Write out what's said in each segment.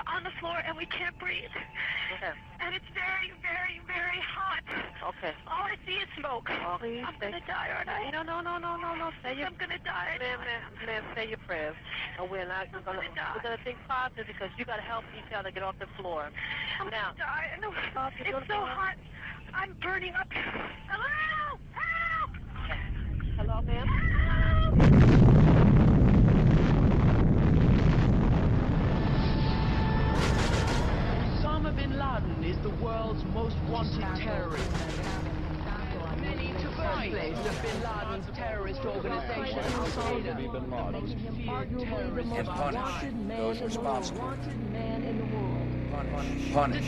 we're on the floor and we can't breathe. Okay. And it's very, very, very hot. Okay. All I see is smoke. Please I'm going to die, aren't I? No. Say your... I'm going to die. Ma'am, say your prayers. And we're gonna think positive because you got to help each other get off the floor. I'm Now, going to die. I know. It's so hot. I'm burning up. Hello! Help! hello, ma'am? Osama bin Laden is the world's most wanted terrorist. Many to praise the Bin Laden's terrorist organization, Al-Qaeda, the most feared terrorist and punish those responsible. wanted man in the world. Punish.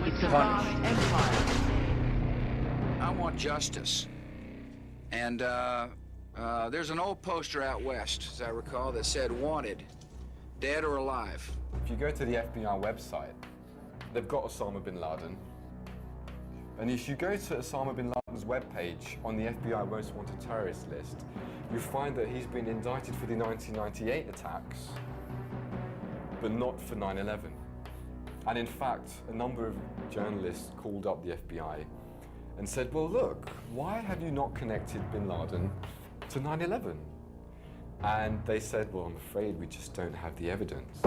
It's a vast empire. I want justice. And there's an old poster out west, as I recall, that said wanted, dead or alive. If you go to the FBI website, they've got Osama bin Laden. And if you go to Osama bin Laden's webpage on the FBI Most Wanted Terrorist list, you find that he's been indicted for the 1998 attacks, but not for 9/11. And in fact, a number of journalists called up the FBI and said, well, look, why have you not connected bin Laden to 9/11? And they said, well, I'm afraid we just don't have the evidence.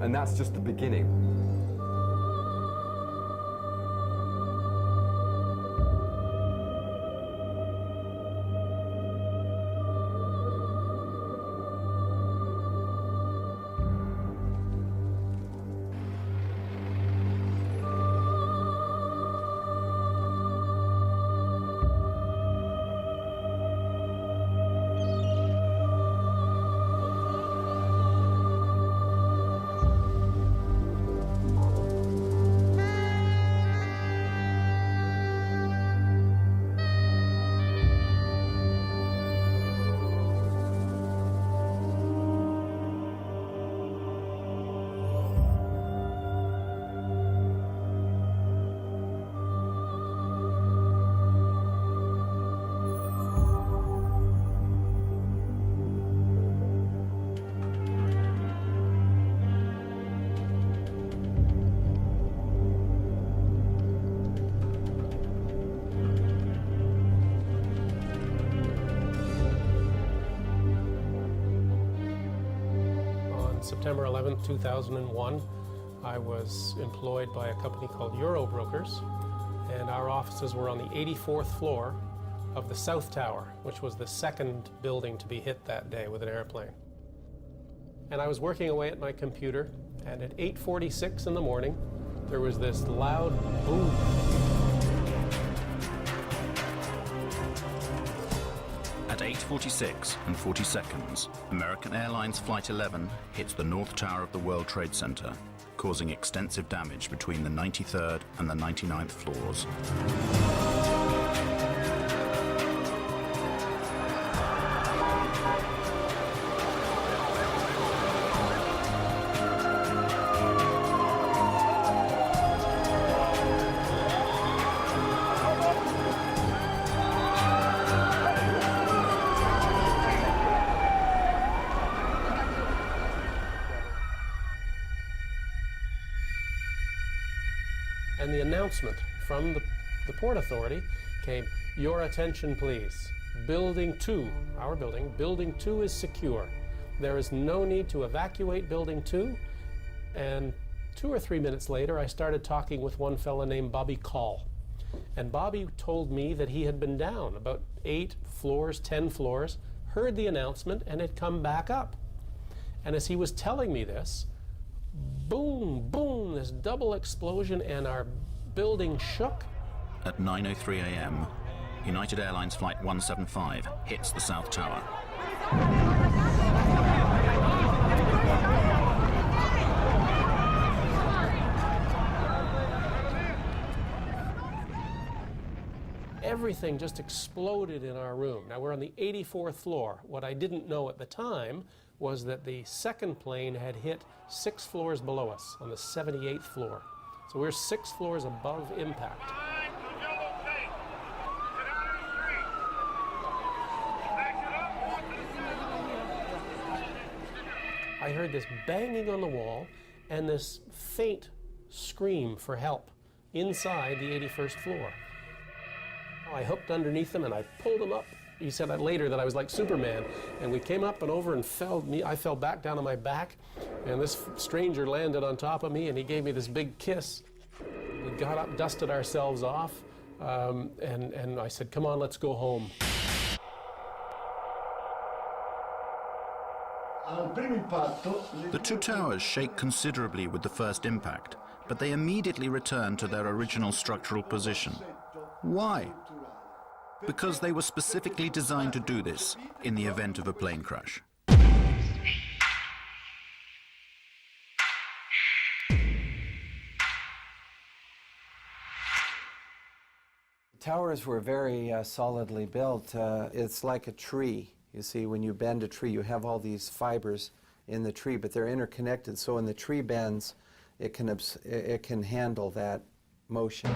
And that's just the beginning. September 11, 2001, I was employed by a company called Eurobrokers, and our offices were on the 84th floor of the South Tower, which was the second building to be hit that day with an airplane. And I was working away at my computer, and at 8:46 in the morning, there was this loud boom. At 8:46 and 40 seconds, American Airlines Flight 11 hits the North Tower of the World Trade Center, causing extensive damage between the 93rd and the 99th floors. And the announcement from the Port Authority came, "Your attention please. Building 2, our building, Building 2 is secure. There is no need to evacuate Building 2. And 2 or 3 minutes later, I started talking with one fellow named Bobby Call. And Bobby told me that he had been down about 8 floors, 10 floors, heard the announcement, and had come back up. And as he was telling me this, boom, boom, this double explosion, and our building shook. At 9:03 a.m., United Airlines Flight 175 hits the South Tower. Everything just exploded in our room. Now, we're on the 84th floor. What I didn't know at the time was that the second plane had hit 6 floors below us on the 78th floor. So we're 6 floors above impact. I heard this banging on the wall and this faint scream for help inside the 81st floor. I hooked underneath him and I pulled him up. He said later that I was like Superman. And we came up and over and I fell back down on my back, and this stranger landed on top of me and he gave me this big kiss. We got up, dusted ourselves off, and I said, come on, let's go home. The 2 towers shake considerably with the first impact, but they immediately return to their original structural position. Why? Because they were specifically designed to do this in the event of a plane crash. Towers were very solidly built. It's like a tree. You see, when you bend a tree, you have all these fibers in the tree, but they're interconnected. So when the tree bends, it can handle that motion.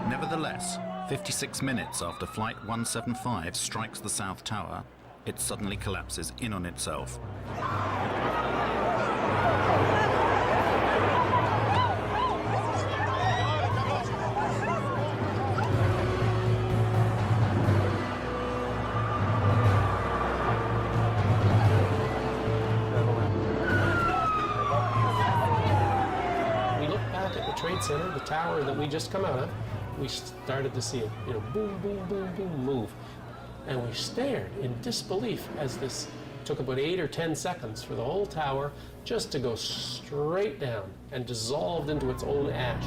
Nevertheless, 56 minutes after Flight 175 strikes the South Tower, it suddenly collapses in on itself. We looked back at the Trade Center, the tower that we just come out of. We started to see it, boom, boom, boom, boom, move. And we stared in disbelief as this took about 8 or 10 seconds for the whole tower just to go straight down and dissolved into its own ash.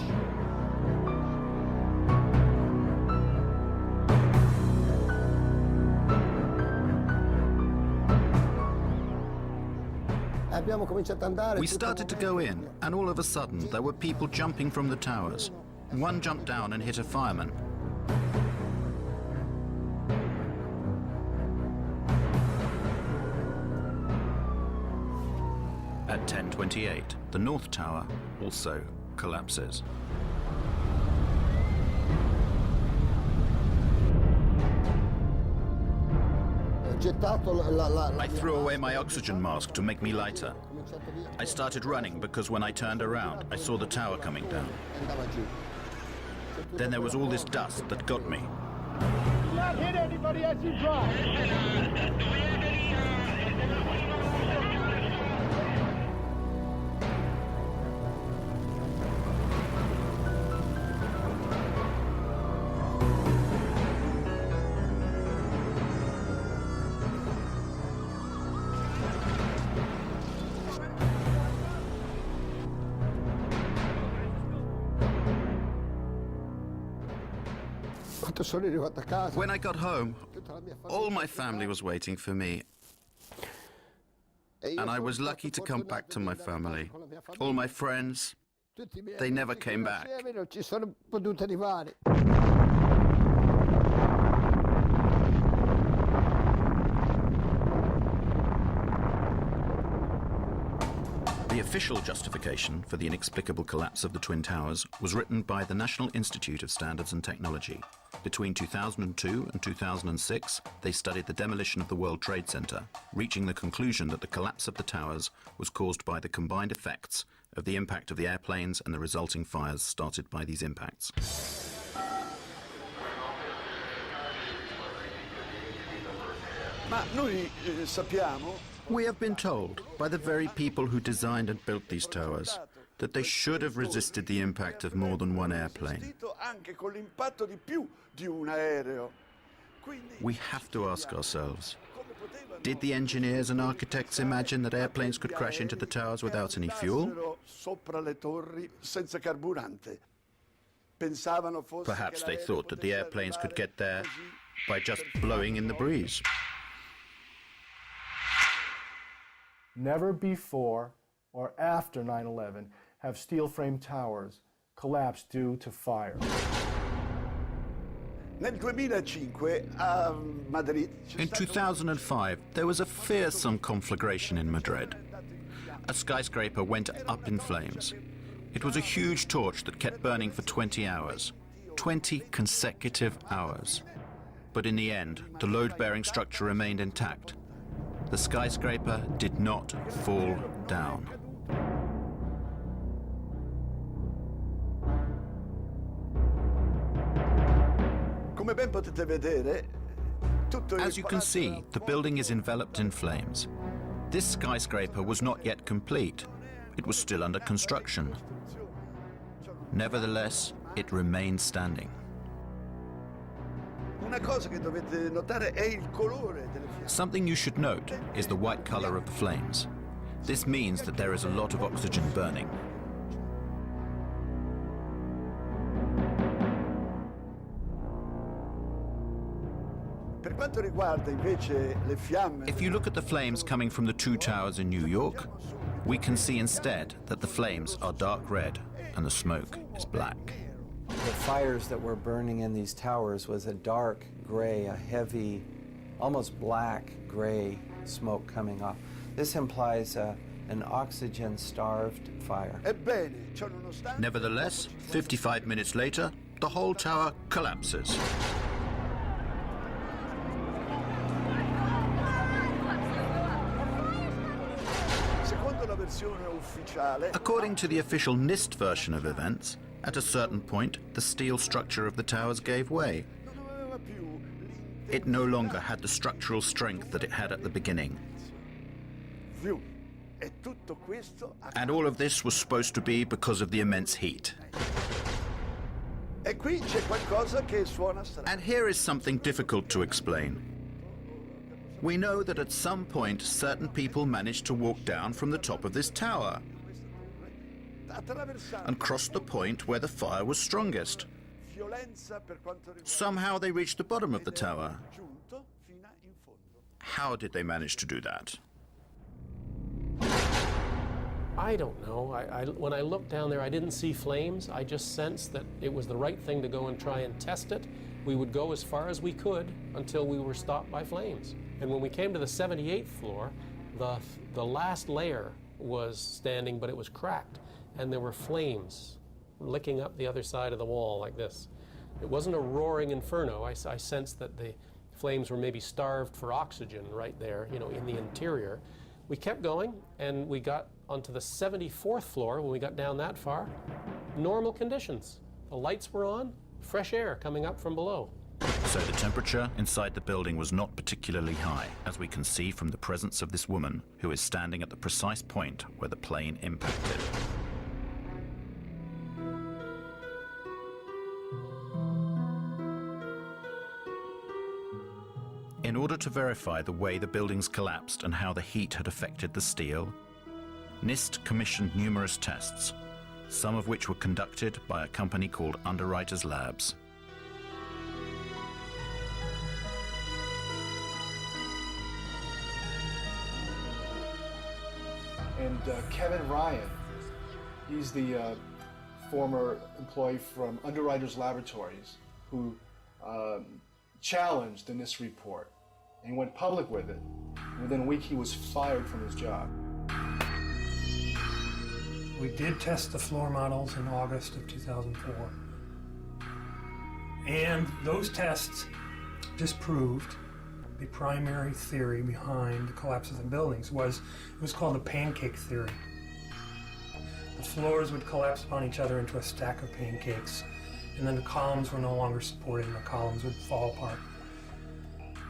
We started to go in, and all of a sudden there were people jumping from the towers. One jumped down and hit a fireman. At 10:28, the North Tower also collapses. I threw away my oxygen mask to make me lighter. I started running because when I turned around, I saw the tower coming down. Then there was all this dust that got me. Do not hit anybody as you drive. When I got home, all my family was waiting for me. And I was lucky to come back to my family. All my friends, they never came back. The official justification for the inexplicable collapse of the Twin Towers was written by the National Institute of Standards and Technology. Between 2002 and 2006, they studied the demolition of the World Trade Center, reaching the conclusion that the collapse of the towers was caused by the combined effects of the impact of the airplanes and the resulting fires started by these impacts. We have been told by the very people who designed and built these towers that they should have resisted the impact of more than one airplane. We have to ask ourselves, did the engineers and architects imagine that airplanes could crash into the towers without any fuel? Perhaps they thought that the airplanes could get there by just blowing in the breeze. Never before or after 9/11 have steel frame towers collapsed due to fire. Nel 2005 a Madrid In 2005, there was a fearsome conflagration in Madrid. A skyscraper went up in flames. It was a huge torch that kept burning for 20 hours. 20 consecutive hours. But in the end, the load-bearing structure remained intact. The skyscraper did not fall down. Come ben potete vedere, As you can see, the building is enveloped in flames. This skyscraper was not yet complete. It was still under construction. Nevertheless, it remained standing. Una cosa che dovete notare è il colore delle fiamme. Something you should note is the white color of the flames. This means that there is a lot of oxygen burning. Per quanto riguarda invece le fiamme, If you look at the flames coming from the two towers in New York, we can see instead that the flames are dark red and the smoke is black. The fires that were burning in these towers was a dark gray, a heavy, almost black gray smoke coming off. This implies an oxygen-starved fire. ebbene, ciò nonostante, Nevertheless, 55 minutes later, the whole tower collapses. secondo la versione ufficiale, According to the official NIST version of events, at a certain point, the steel structure of the towers gave way. non aveva più It no longer had the structural strength that it had at the beginning. più. E tutto questo And all of this was supposed to be because of the immense heat. E qui c'è qualcosa che suona strano. And here is something difficult to explain. We know that at some point certain people managed to walk down from the top of this tower Attraversando and cross the point where the fire was strongest. violenza per quanto riguarda Somehow they reached the bottom of the tower. giunto fino in fondo. How did they manage to do that? I don't know. When I looked down there, I didn't see flames. I just sensed that it was the right thing to go and try and test it. We would go as far as we could until we were stopped by flames. And when we came to the 78th floor, the last layer was standing, but it was cracked. And there were flames licking up the other side of the wall like this. It wasn't a roaring inferno. I sensed that the flames were maybe starved for oxygen right there, you know, in the interior. We kept going, and we got onto the 74th floor. When we got down that far, normal conditions. The lights were on, fresh air coming up from below. So the temperature inside the building was not particularly high, as we can see from the presence of this woman who is standing at the precise point where the plane impacted. In order to verify the way the buildings collapsed and how the heat had affected the steel, NIST commissioned numerous tests, some of which were conducted by a company called Underwriters Labs. And Kevin Ryan, he's the former employee from Underwriters Laboratories who challenged the NIST report and went public with it. And within a week, he was fired from his job. We did test the floor models in August of 2004. And those tests disproved the primary theory behind the collapse of the buildings. It was called the pancake theory. The floors would collapse upon each other into a stack of pancakes, and then the columns were no longer supporting, the columns would fall apart.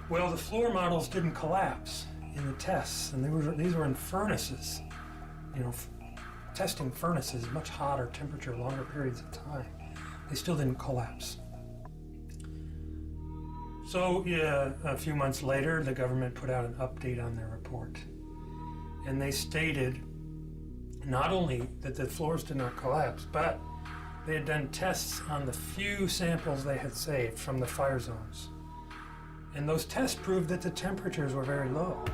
Well, the floor models didn't collapse in the tests, and these were in furnaces. You know, testing furnaces, much hotter temperature, longer periods of time. They still didn't collapse. So, a few months later, the government put out an update on their report. And they stated not only that the floors did not collapse, but they had done tests on the few samples they had saved from the fire zones. And those tests proved that the temperatures were very low.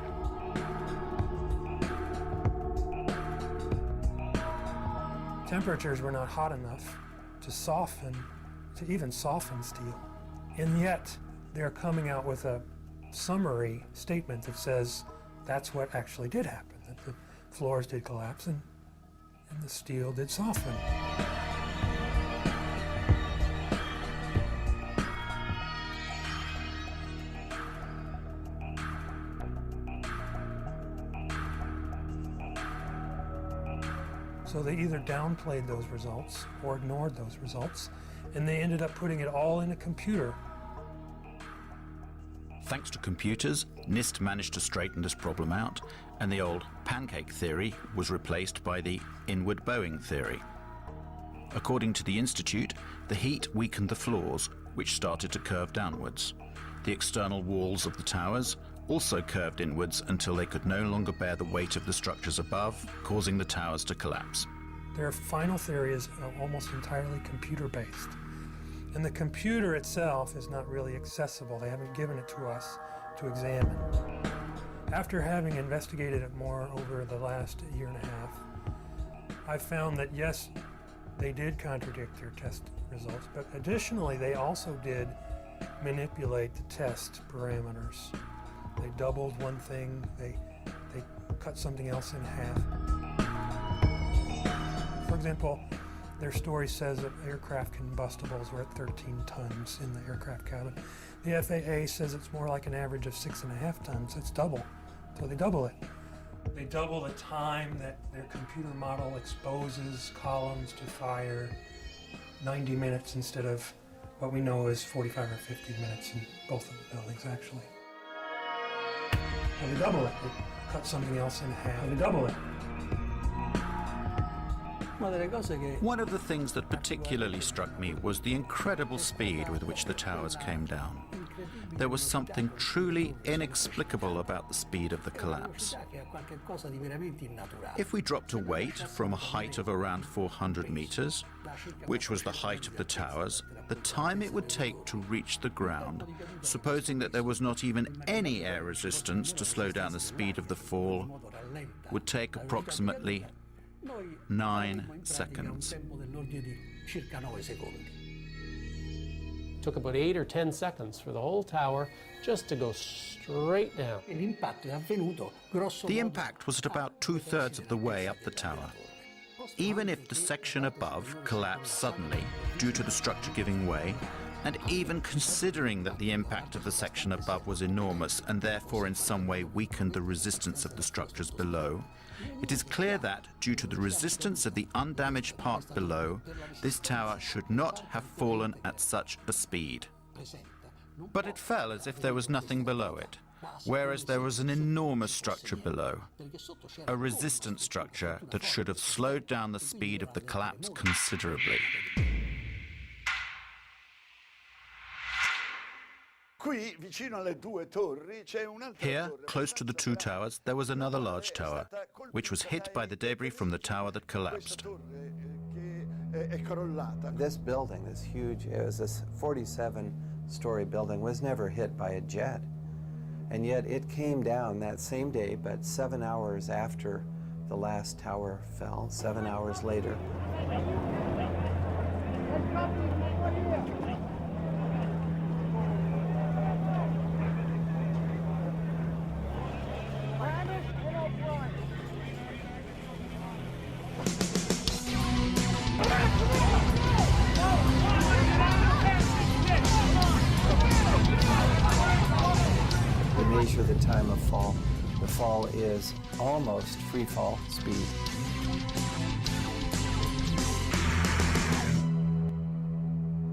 Temperatures were not hot enough to even soften steel. And yet, they're coming out with a summary statement that says that's what actually did happen, that the floors did collapse and the steel did soften. So they either downplayed those results or ignored those results, and they ended up putting it all in a computer. Thanks to computers, NIST managed to straighten this problem out, and the old pancake theory was replaced by the inward bowing theory. According to the Institute, the heat weakened the floors, which started to curve downwards. The external walls of the towers also curved inwards until they could no longer bear the weight of the structures above, causing the towers to collapse. Their final theory is almost entirely computer-based. And the computer itself is not really accessible. They haven't given it to us to examine. After having investigated it more over the last year and a half, I found that yes, they did contradict their test results, but additionally they also did manipulate the test parameters. They doubled one thing, they cut something else in half. For example, their story says that aircraft combustibles were at 13 tons in the aircraft cabin. The FAA says it's more like an average of 6.5 tons. It's double, so they double it. They double the time that their computer model exposes columns to fire, 90 minutes instead of what we know is 45 or 50 minutes in both of the buildings, actually. Well, they double it. They cut something else in half. Well, they double it. One of the things that particularly struck me was the incredible speed with which the towers came down. There was something truly inexplicable about the speed of the collapse. If we dropped a weight from a height of around 400 meters, which was the height of the towers, the time it would take to reach the ground, supposing that there was not even any air resistance to slow down the speed of the fall, would take approximately 9 seconds. Took about 8 or 10 seconds for the whole tower just to go straight down. The impact was at about 2/3 of the way up the tower. Even if the section above collapsed suddenly due to the structure giving way, and even considering that the impact of the section above was enormous and therefore in some way weakened the resistance of the structures below, it is clear that, due to the resistance of the undamaged part below, this tower should not have fallen at such a speed. But it fell as if there was nothing below it, whereas there was an enormous structure below, a resistant structure that should have slowed down the speed of the collapse considerably. Here, close to the two towers, there was another large tower, which was hit by the debris from the tower that collapsed. This building, this huge, it was this 47-story building, was never hit by a jet. And yet it came down that same day, but 7 hours after the last tower fell, 7 hours later. Measure the time of fall. The fall is almost free fall speed.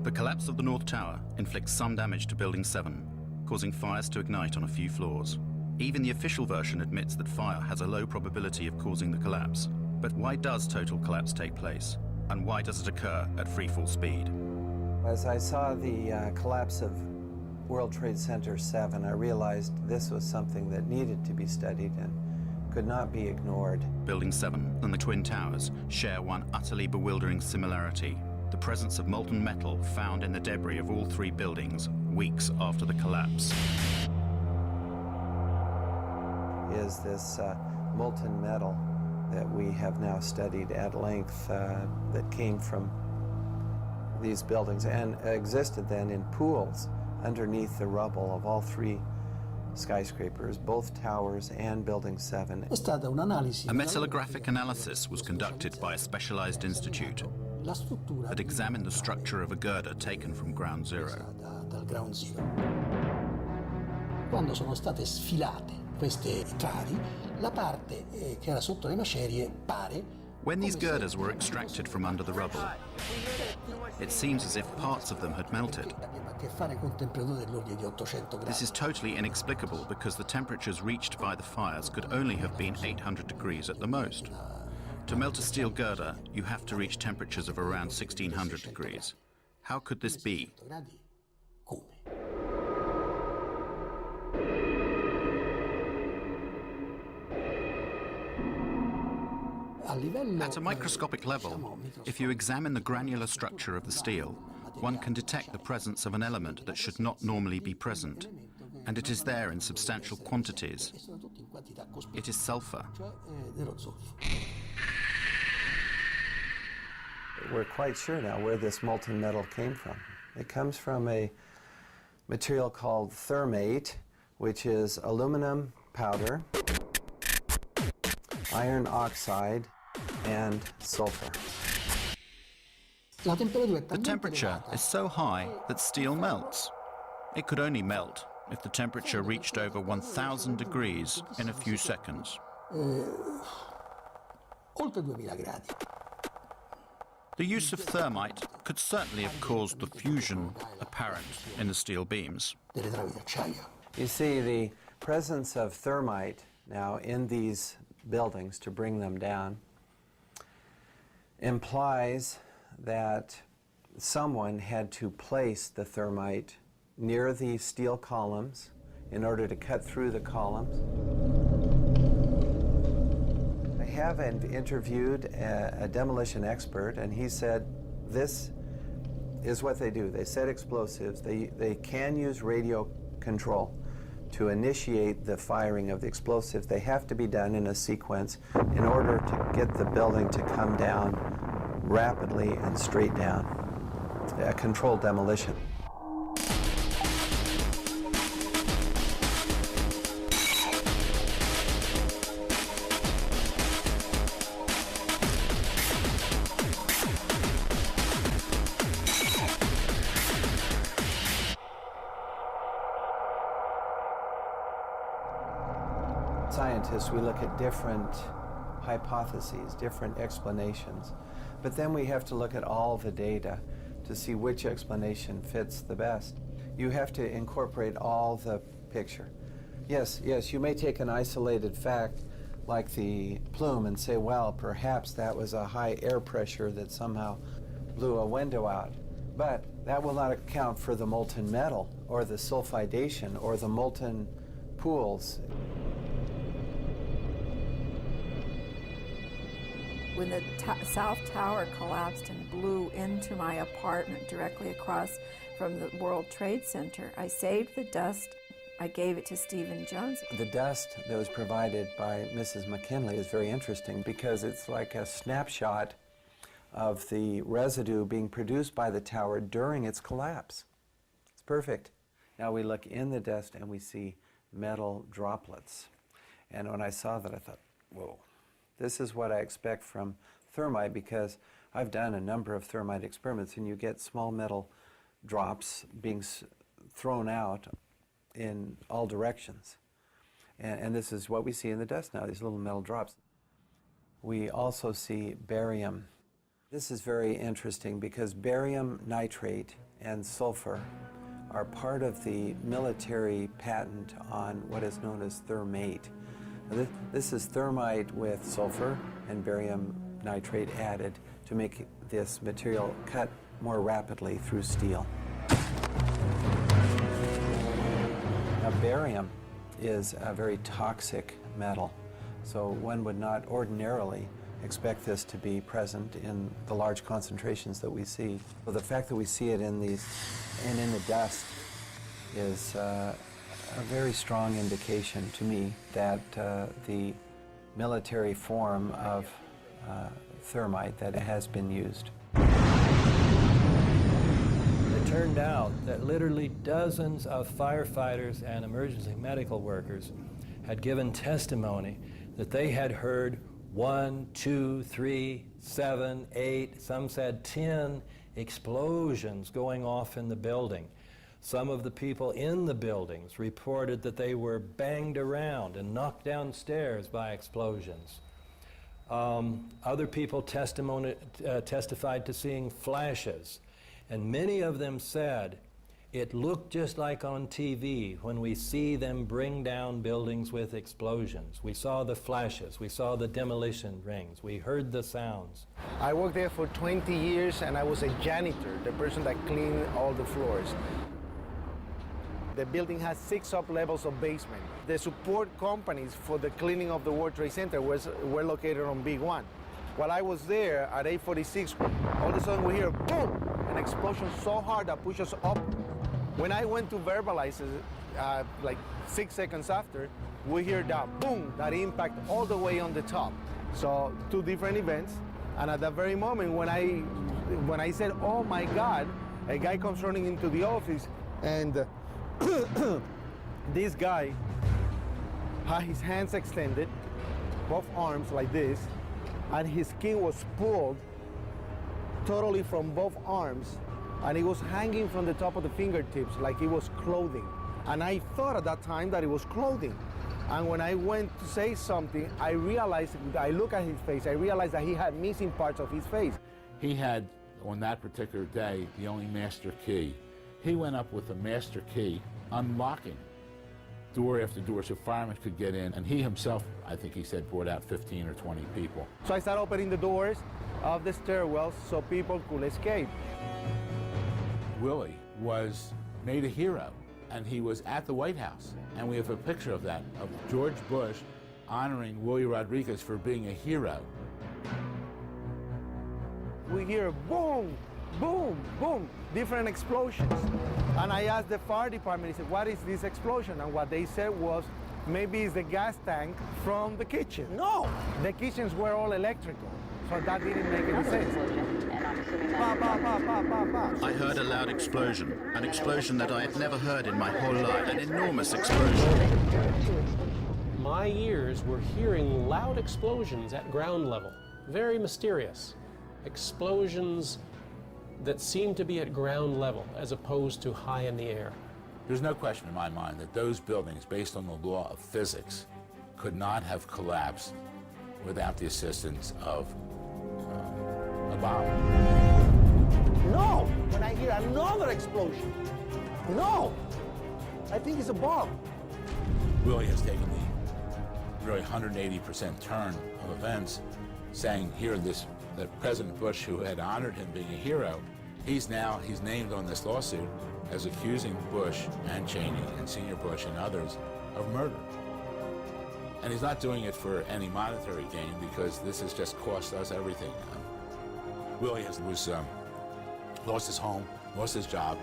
The collapse of the North Tower inflicts some damage to Building 7, causing fires to ignite on a few floors. Even the official version admits that fire has a low probability of causing the collapse. But why does total collapse take place? And why does it occur at free fall speed? As I saw the collapse of World Trade Center 7, I realized this was something that needed to be studied and could not be ignored. Building 7 and the Twin Towers share one utterly bewildering similarity: the presence of molten metal found in the debris of all three buildings weeks after the collapse. Is this molten metal that we have now studied at length that came from these buildings and existed then in pools underneath the rubble of all three skyscrapers, both towers and Building 7. A metallographic analysis was conducted by a specialized institute that examined the structure of a girder taken from ground zero. Quando sono state sfilate queste travi, la parte che era sotto le macerie pare. When these girders were extracted from under the rubble, it seems as if parts of them had melted. This is totally inexplicable because the temperatures reached by the fires could only have been 800 degrees at the most. To melt a steel girder, you have to reach temperatures of around 1600 degrees. How could this be? At a microscopic level, if you examine the granular structure of the steel, one can detect the presence of an element that should not normally be present, and it is there in substantial quantities. It is sulfur. We're quite sure now where this molten metal came from. It comes from a material called thermate, which is aluminum powder, iron oxide, and sulfur. The temperature is so high that steel melts. It could only melt if the temperature reached over 1000 degrees in a few seconds. Oltre 2000 gradi. The use of thermite could certainly have caused the fusion apparent in the steel beams. You see, the presence of thermite now in these buildings to bring them down implies that someone had to place the thermite near the steel columns in order to cut through the columns. I have interviewed a demolition expert, and he said this is what they do. They set explosives. They can use radio control to initiate the firing of the explosives. They have to be done in a sequence in order to get the building to come down rapidly and straight down. A controlled demolition. Scientists, we look at different hypotheses, different explanations, but then we have to look at all the data to see which explanation fits the best. You have to incorporate all the picture. Yes, you may take an isolated fact like the plume and say, well, perhaps that was a high air pressure that somehow blew a window out, but that will not account for the molten metal or the sulfidation or the molten pools. When the South Tower collapsed and blew into my apartment directly across from the World Trade Center, I saved the dust. I gave it to Stephen Jones. The dust that was provided by Mrs. McKinley is very interesting because it's like a snapshot of the residue being produced by the tower during its collapse. It's perfect. Now we look in the dust and we see metal droplets. And when I saw that, I thought, whoa. This is what I expect from thermite because I've done a number of thermite experiments and you get small metal drops being thrown out in all directions. And this is what we see in the dust now, these little metal drops. We also see barium. This is very interesting because barium nitrate and sulfur are part of the military patent on what is known as thermate. This is thermite with sulfur and barium nitrate added to make this material cut more rapidly through steel. Now, barium is a very toxic metal, so one would not ordinarily expect this to be present in the large concentrations that we see. So the fact that we see it in these and in the dust is a very strong indication to me that the military form of thermite that has been used. The turned out that literally dozens of firefighters and emergency medical workers had given testimony that they had heard 1, 2, 3, 7, 8, some said 10 explosions going off in the building. Some of the people in the buildings reported that they were banged around and knocked downstairs by explosions. Other people testified to seeing flashes, and many of them said, it looked just like on TV when we see them bring down buildings with explosions. We saw the flashes, we saw the demolition rings, we heard the sounds. I worked there for 20 years and I was a janitor, the person that cleaned all the floors. The building has 6 sub-levels of basement. The support companies for the cleaning of the World Trade Center were located on Big One. While I was there at 8:46, all of a sudden we hear boom, an explosion so hard that pushed us up. When I went to verbalize it, like 6 seconds after, we hear that boom, that impact all the way on the top. So 2 different events, and at that very moment when I said, oh my God, a guy comes running into the office, and this guy had his hands extended, both arms like this, and his skin was pulled totally from both arms, and it was hanging from the top of the fingertips like it was clothing. And I thought at that time that it was clothing. And when I went to say something, I looked at his face, I realized that he had missing parts of his face. He had, on that particular day, the only master key. He went up with a master key, unlocking door after door so firemen could get in, and he himself, I think he said, brought out 15 or 20 people. So I started opening the doors of the stairwells so people could escape. Willie was made a hero, and he was at the White House, and we have a picture of that, of George Bush honoring Willie Rodriguez for being a hero. We hear boom, boom, boom, different explosions. And I asked the fire department, I said, what is this explosion? And what they said was, maybe it's the gas tank from the kitchen. No, the kitchens were all electrical, so that didn't make any sense. I heard a loud explosion, an explosion that I had never heard in my whole life, an enormous explosion. My ears were hearing loud explosions at ground level, very mysterious. Explosions that seemed to be at ground level as opposed to high in the air. There's no question in my mind that those buildings, based on the law of physics, could not have collapsed without the assistance of a bomb. No! When I hear another explosion, no! I think it's a bomb. Willie has taken the really 180% turn of events, saying here that President Bush, who had honored him being a hero, he's named on this lawsuit as accusing Bush and Cheney and Senior Bush and others of murder. And he's not doing it for any monetary gain, because this has just cost us everything. Willie has lost his home, lost his job.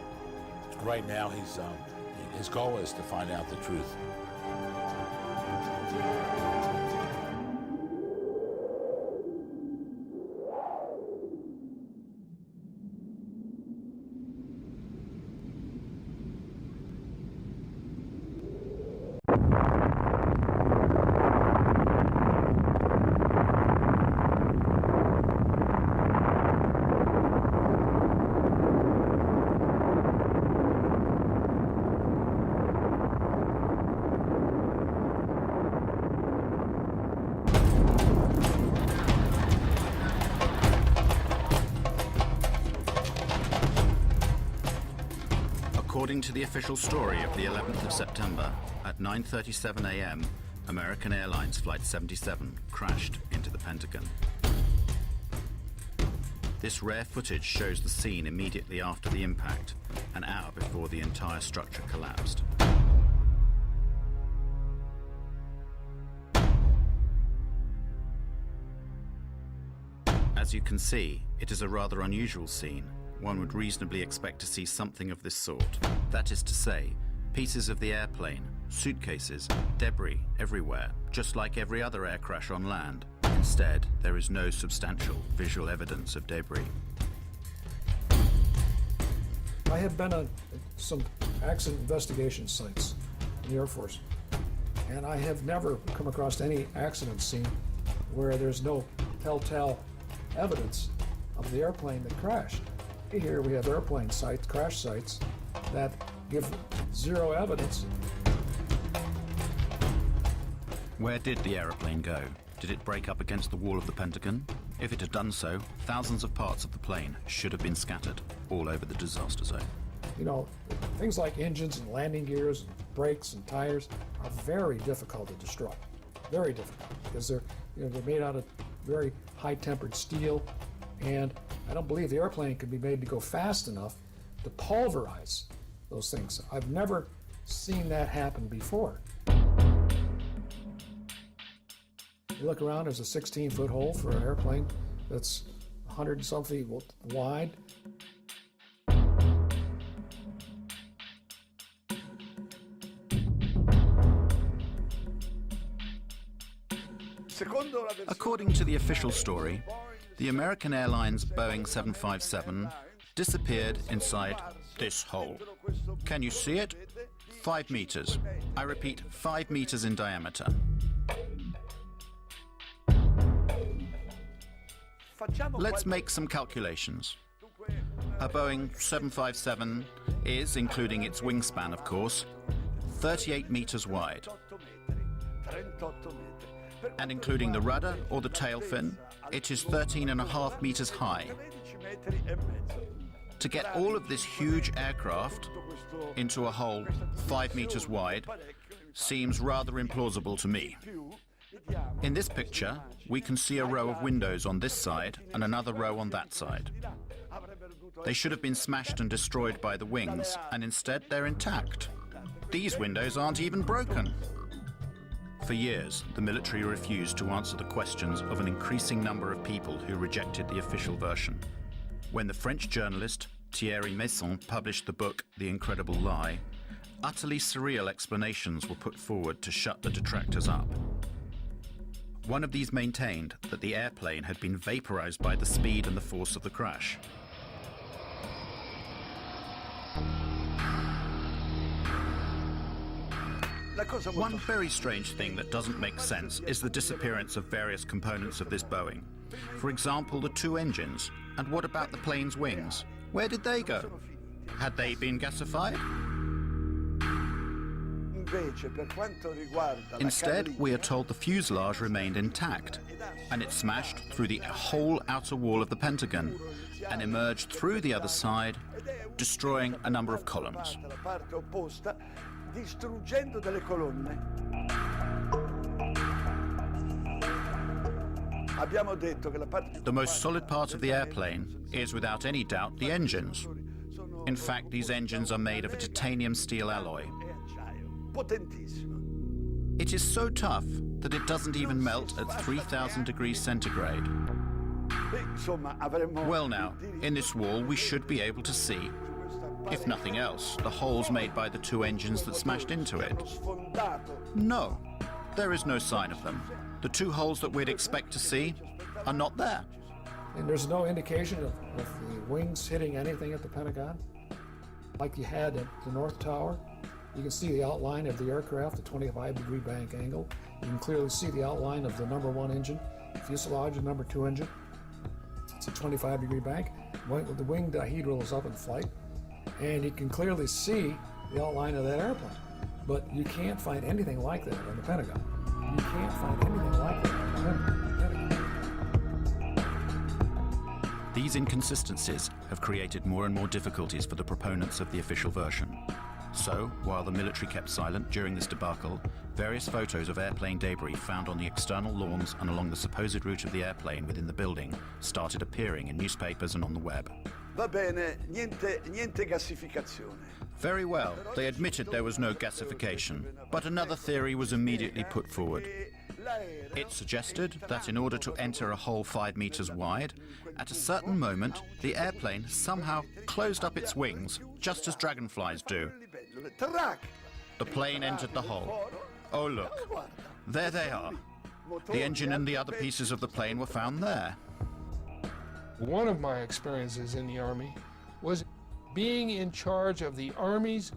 Right now, his goal is to find out the truth. According to the official story of the 11th of September, at 9:37 a.m., American Airlines Flight 77 crashed into the Pentagon. This rare footage shows the scene immediately after the impact, an hour before the entire structure collapsed. As you can see, it is a rather unusual scene. One would reasonably expect to see something of this sort. That is to say, pieces of the airplane, suitcases, debris everywhere, just like every other air crash on land. Instead, there is no substantial visual evidence of debris. I have been on some accident investigation sites in the Air Force, and I have never come across any accident scene where there's no telltale evidence of the airplane that crashed. Here we have airplane sites, crash sites, that give zero evidence. Where did the aeroplane go? Did it break up against the wall of the Pentagon? If it had done so, thousands of parts of the plane should have been scattered all over the disaster zone. You know, things like engines and landing gears and brakes and tires are very difficult to destroy. Very difficult, because they're made out of very high-tempered steel, and I don't believe the airplane can be made to go fast enough to pulverize those things. I've never seen that happen before. You look around, there's a 16-foot hole for an airplane that's 100 and some feet wide. According to the official story, the American Airlines Boeing 757 disappeared inside this hole. Can you see it? 5 meters. I repeat, 5 meters in diameter. Let's make some calculations. A Boeing 757 is, including its wingspan of course, 38 meters wide. And including the rudder or the tail fin, it is 13.5 meters high. To get all of this huge aircraft into a hole 5 meters wide seems rather implausible to me. In this picture, we can see a row of windows on this side and another row on that side. They should have been smashed and destroyed by the wings, and instead they're intact. These windows aren't even broken. For years, the military refused to answer the questions of an increasing number of people who rejected the official version. When the French journalist Thierry Meyssan published the book The Incredible Lie, utterly surreal explanations were put forward to shut the detractors up. One of these maintained that the airplane had been vaporized by the speed and the force of the crash. One very strange thing that doesn't make sense is the disappearance of various components of this Boeing. For example, the 2 engines. And what about the plane's wings? Where did they go? Had they been gasified? Instead, we are told the fuselage remained intact, and it smashed through the whole outer wall of the Pentagon and emerged through the other side, destroying a number of columns. Distruggendo delle colonne. The most solid part of the airplane is without any doubt the engines. In fact, these engines are made of a titanium steel alloy. It is so tough that it doesn't even melt at 3,000 degrees centigrade. Well now, in this wall we should be able to see, if nothing else, the holes made by the 2 engines that smashed into it. No, there is no sign of them. The 2 holes that we'd expect to see are not there. And there's no indication of the wings hitting anything at the Pentagon? Like you had at the North Tower, you can see the outline of the aircraft, a 25-degree bank angle. You can clearly see the outline of the number 1 engine, fuselage and number 2 engine. It's a 25-degree bank. The wing dihedral is up in flight. And you can clearly see the outline of that airplane. But you can't find anything like that on the Pentagon. You can't find anything like that on the Pentagon. These inconsistencies have created more and more difficulties for the proponents of the official version. So, while the military kept silent during this debacle, various photos of airplane debris found on the external lawns and along the supposed route of the airplane within the building started appearing in newspapers and on the web. Va bene, niente gasificazione. Very well, they admitted there was no gasification, but another theory was immediately put forward. It suggested that in order to enter a hole 5 meters wide, at a certain moment, the airplane somehow closed up its wings, just as dragonflies do. The plane entered the hole. Oh look, there they are. The engine and the other pieces of the plane were found there. One of my experiences in the Army was being in charge of the Army's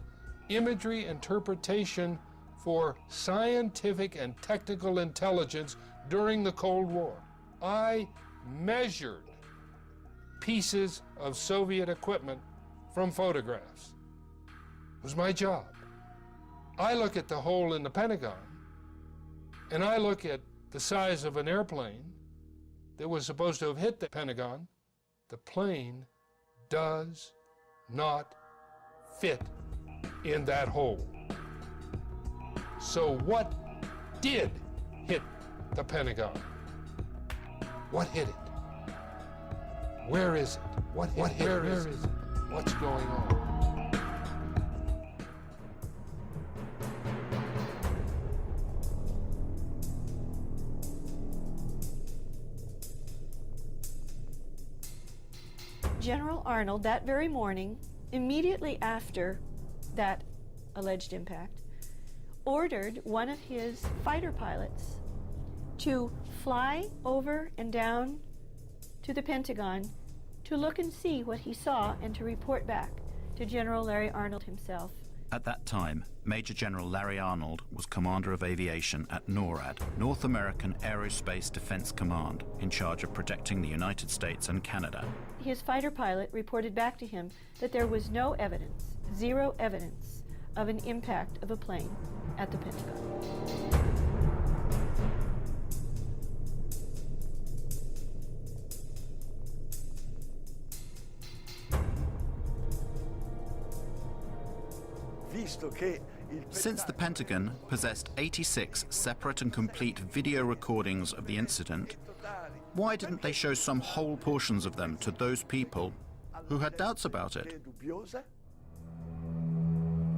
imagery interpretation for scientific and technical intelligence during the Cold War. I measured pieces of Soviet equipment from photographs. It was my job. I look at the hole in the Pentagon, and I look at the size of an airplane that was supposed to have hit the Pentagon. The plane does not fit in that hole. So what did hit the Pentagon? What hit it? Where is it? What hit it? Where is it? What's going on? General Arnold, that very morning, immediately after that alleged impact, ordered one of his fighter pilots to fly over and down to the Pentagon to look and see what he saw and to report back to General Larry Arnold himself. At that time, Major General Larry Arnold was Commander of Aviation at NORAD, North American Aerospace Defense Command, in charge of protecting the United States and Canada. His fighter pilot reported back to him that there was no evidence, zero evidence, of an impact of a plane at the Pentagon. Since the Pentagon possessed 86 separate and complete video recordings of the incident, why didn't they show some whole portions of them to those people who had doubts about it?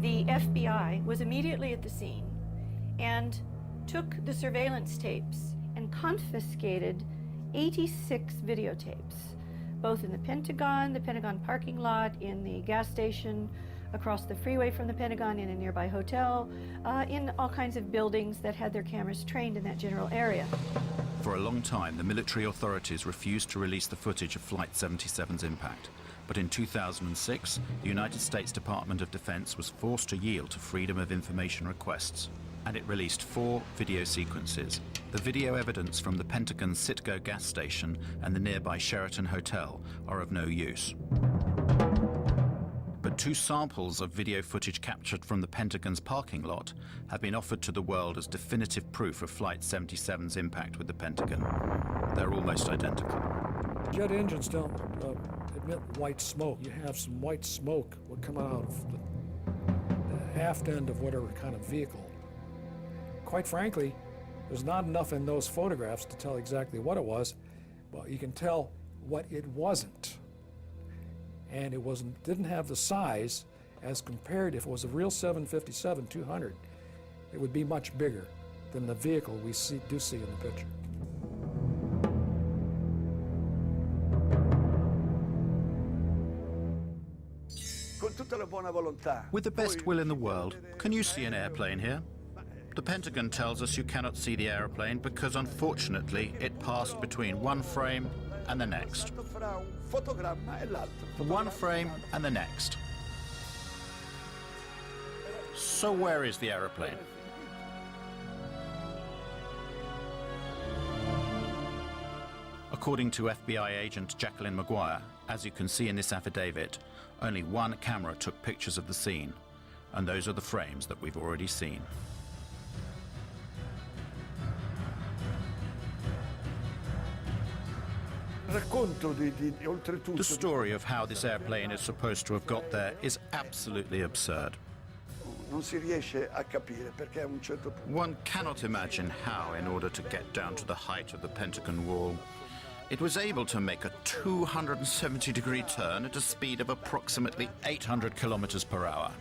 The FBI was immediately at the scene and took the surveillance tapes and confiscated 86 videotapes, both in the Pentagon parking lot, in the gas station, across the freeway from the Pentagon, in a nearby hotel, in all kinds of buildings that had their cameras trained in that general area. For a long time, the military authorities refused to release the footage of Flight 77's impact. But in 2006, the United States Department of Defense was forced to yield to Freedom of Information requests, and it released 4 video sequences. The video evidence from the Pentagon's Citgo gas station and the nearby Sheraton Hotel are of no use. But 2 samples of video footage captured from the Pentagon's parking lot have been offered to the world as definitive proof of Flight 77's impact with the Pentagon. They're almost identical. Jet engines don't emit white smoke. You have some white smoke would come out of the aft end of whatever kind of vehicle. Quite frankly, there's not enough in those photographs to tell exactly what it was, but you can tell what it wasn't. And it didn't have the size as compared, if it was a real 757-200, it would be much bigger than the vehicle we do see in the picture. With the best will in the world, can you see an airplane here? The Pentagon tells us you cannot see the airplane because, unfortunately, it passed between one frame and the next. One frame and the next. So where is the aeroplane? According to FBI agent Jacqueline Maguire, as you can see in this affidavit, only one camera took pictures of the scene, and those are the frames that we've already seen. The story of how this airplane is supposed to have got there is absolutely absurd. One cannot imagine how, in order to get down to the height of the Pentagon wall, it was able to make a 270-degree turn at a speed of approximately 800 kilometers per hour.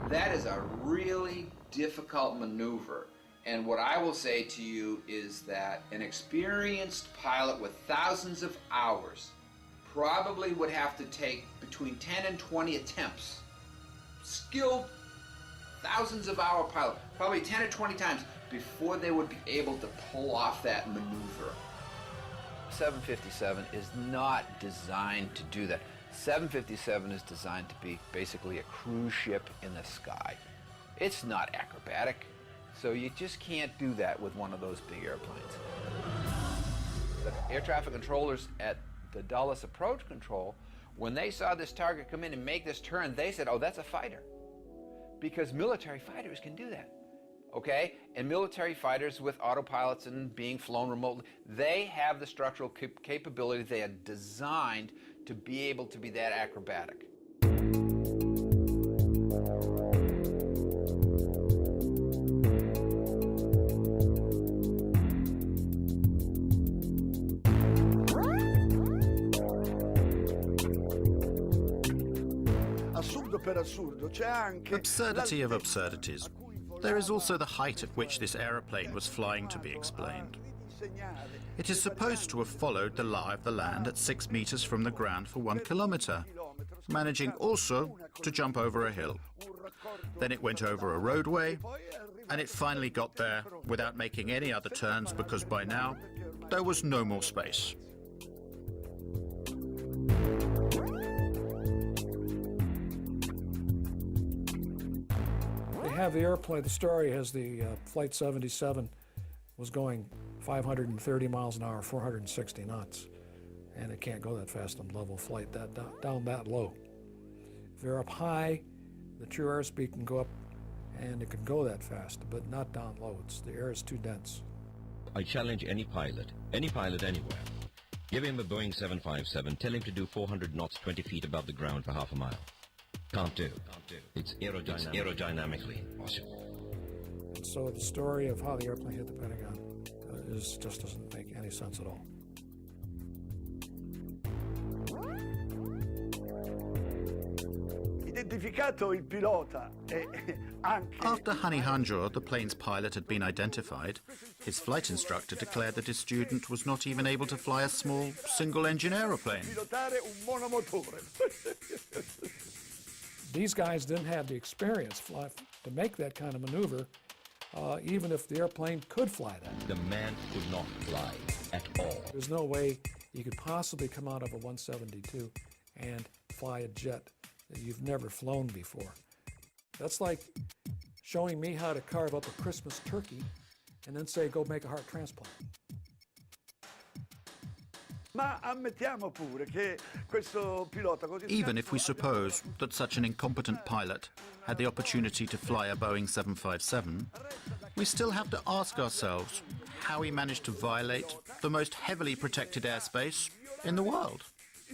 That is a really difficult maneuver. And what I will say to you is that an experienced pilot with thousands of hours probably would have to take between 10 and 20 attempts. Skilled, thousands of hour pilot, probably 10 or 20 times before they would be able to pull off that maneuver. 757 is not designed to do that. 757 is designed to be basically a cruise ship in the sky. It's not acrobatic, so you just can't do that with one of those big airplanes. The air traffic controllers at the Dulles Approach Control, when they saw this target come in and make this turn, they said, oh, that's a fighter. Because military fighters can do that, okay? And military fighters with autopilots and being flown remotely, they have the structural capability. They are designed to be able to be that acrobatic. Absurdity of absurdities. There is also the height at which this aeroplane was flying to be explained. It is supposed to have followed the lie of the land at 6 meters from the ground for 1 kilometer, managing also to jump over a hill. Then it went over a roadway, and it finally got there without making any other turns because by now there was no more space. They have the airplane, the story has the Flight 77 was going 530 miles an hour, 460 knots. And it can't go that fast on level flight, down that low. If they're up high, the true airspeed can go up and it can go that fast, but not down low. The air is too dense. I challenge any pilot anywhere. Give him a Boeing 757, tell him to do 400 knots 20 feet above the ground for half a mile. Can't do. It's aerodynamically impossible. And so the story of how the airplane hit the Pentagon just doesn't make any sense at all. After Hani Hanjour, the plane's pilot, had been identified, his flight instructor declared that his student was not even able to fly a small single-engine aeroplane. These guys didn't have the experience to make that kind of maneuver, even if the airplane could fly that. The man could not fly at all. There's no way you could possibly come out of a 172 and fly a jet that you've never flown before. That's like showing me how to carve up a Christmas turkey and then say, go make a heart transplant. Even if we suppose that such an incompetent pilot had the opportunity to fly a Boeing 757, we still have to ask ourselves how he managed to violate the most heavily protected airspace in the world.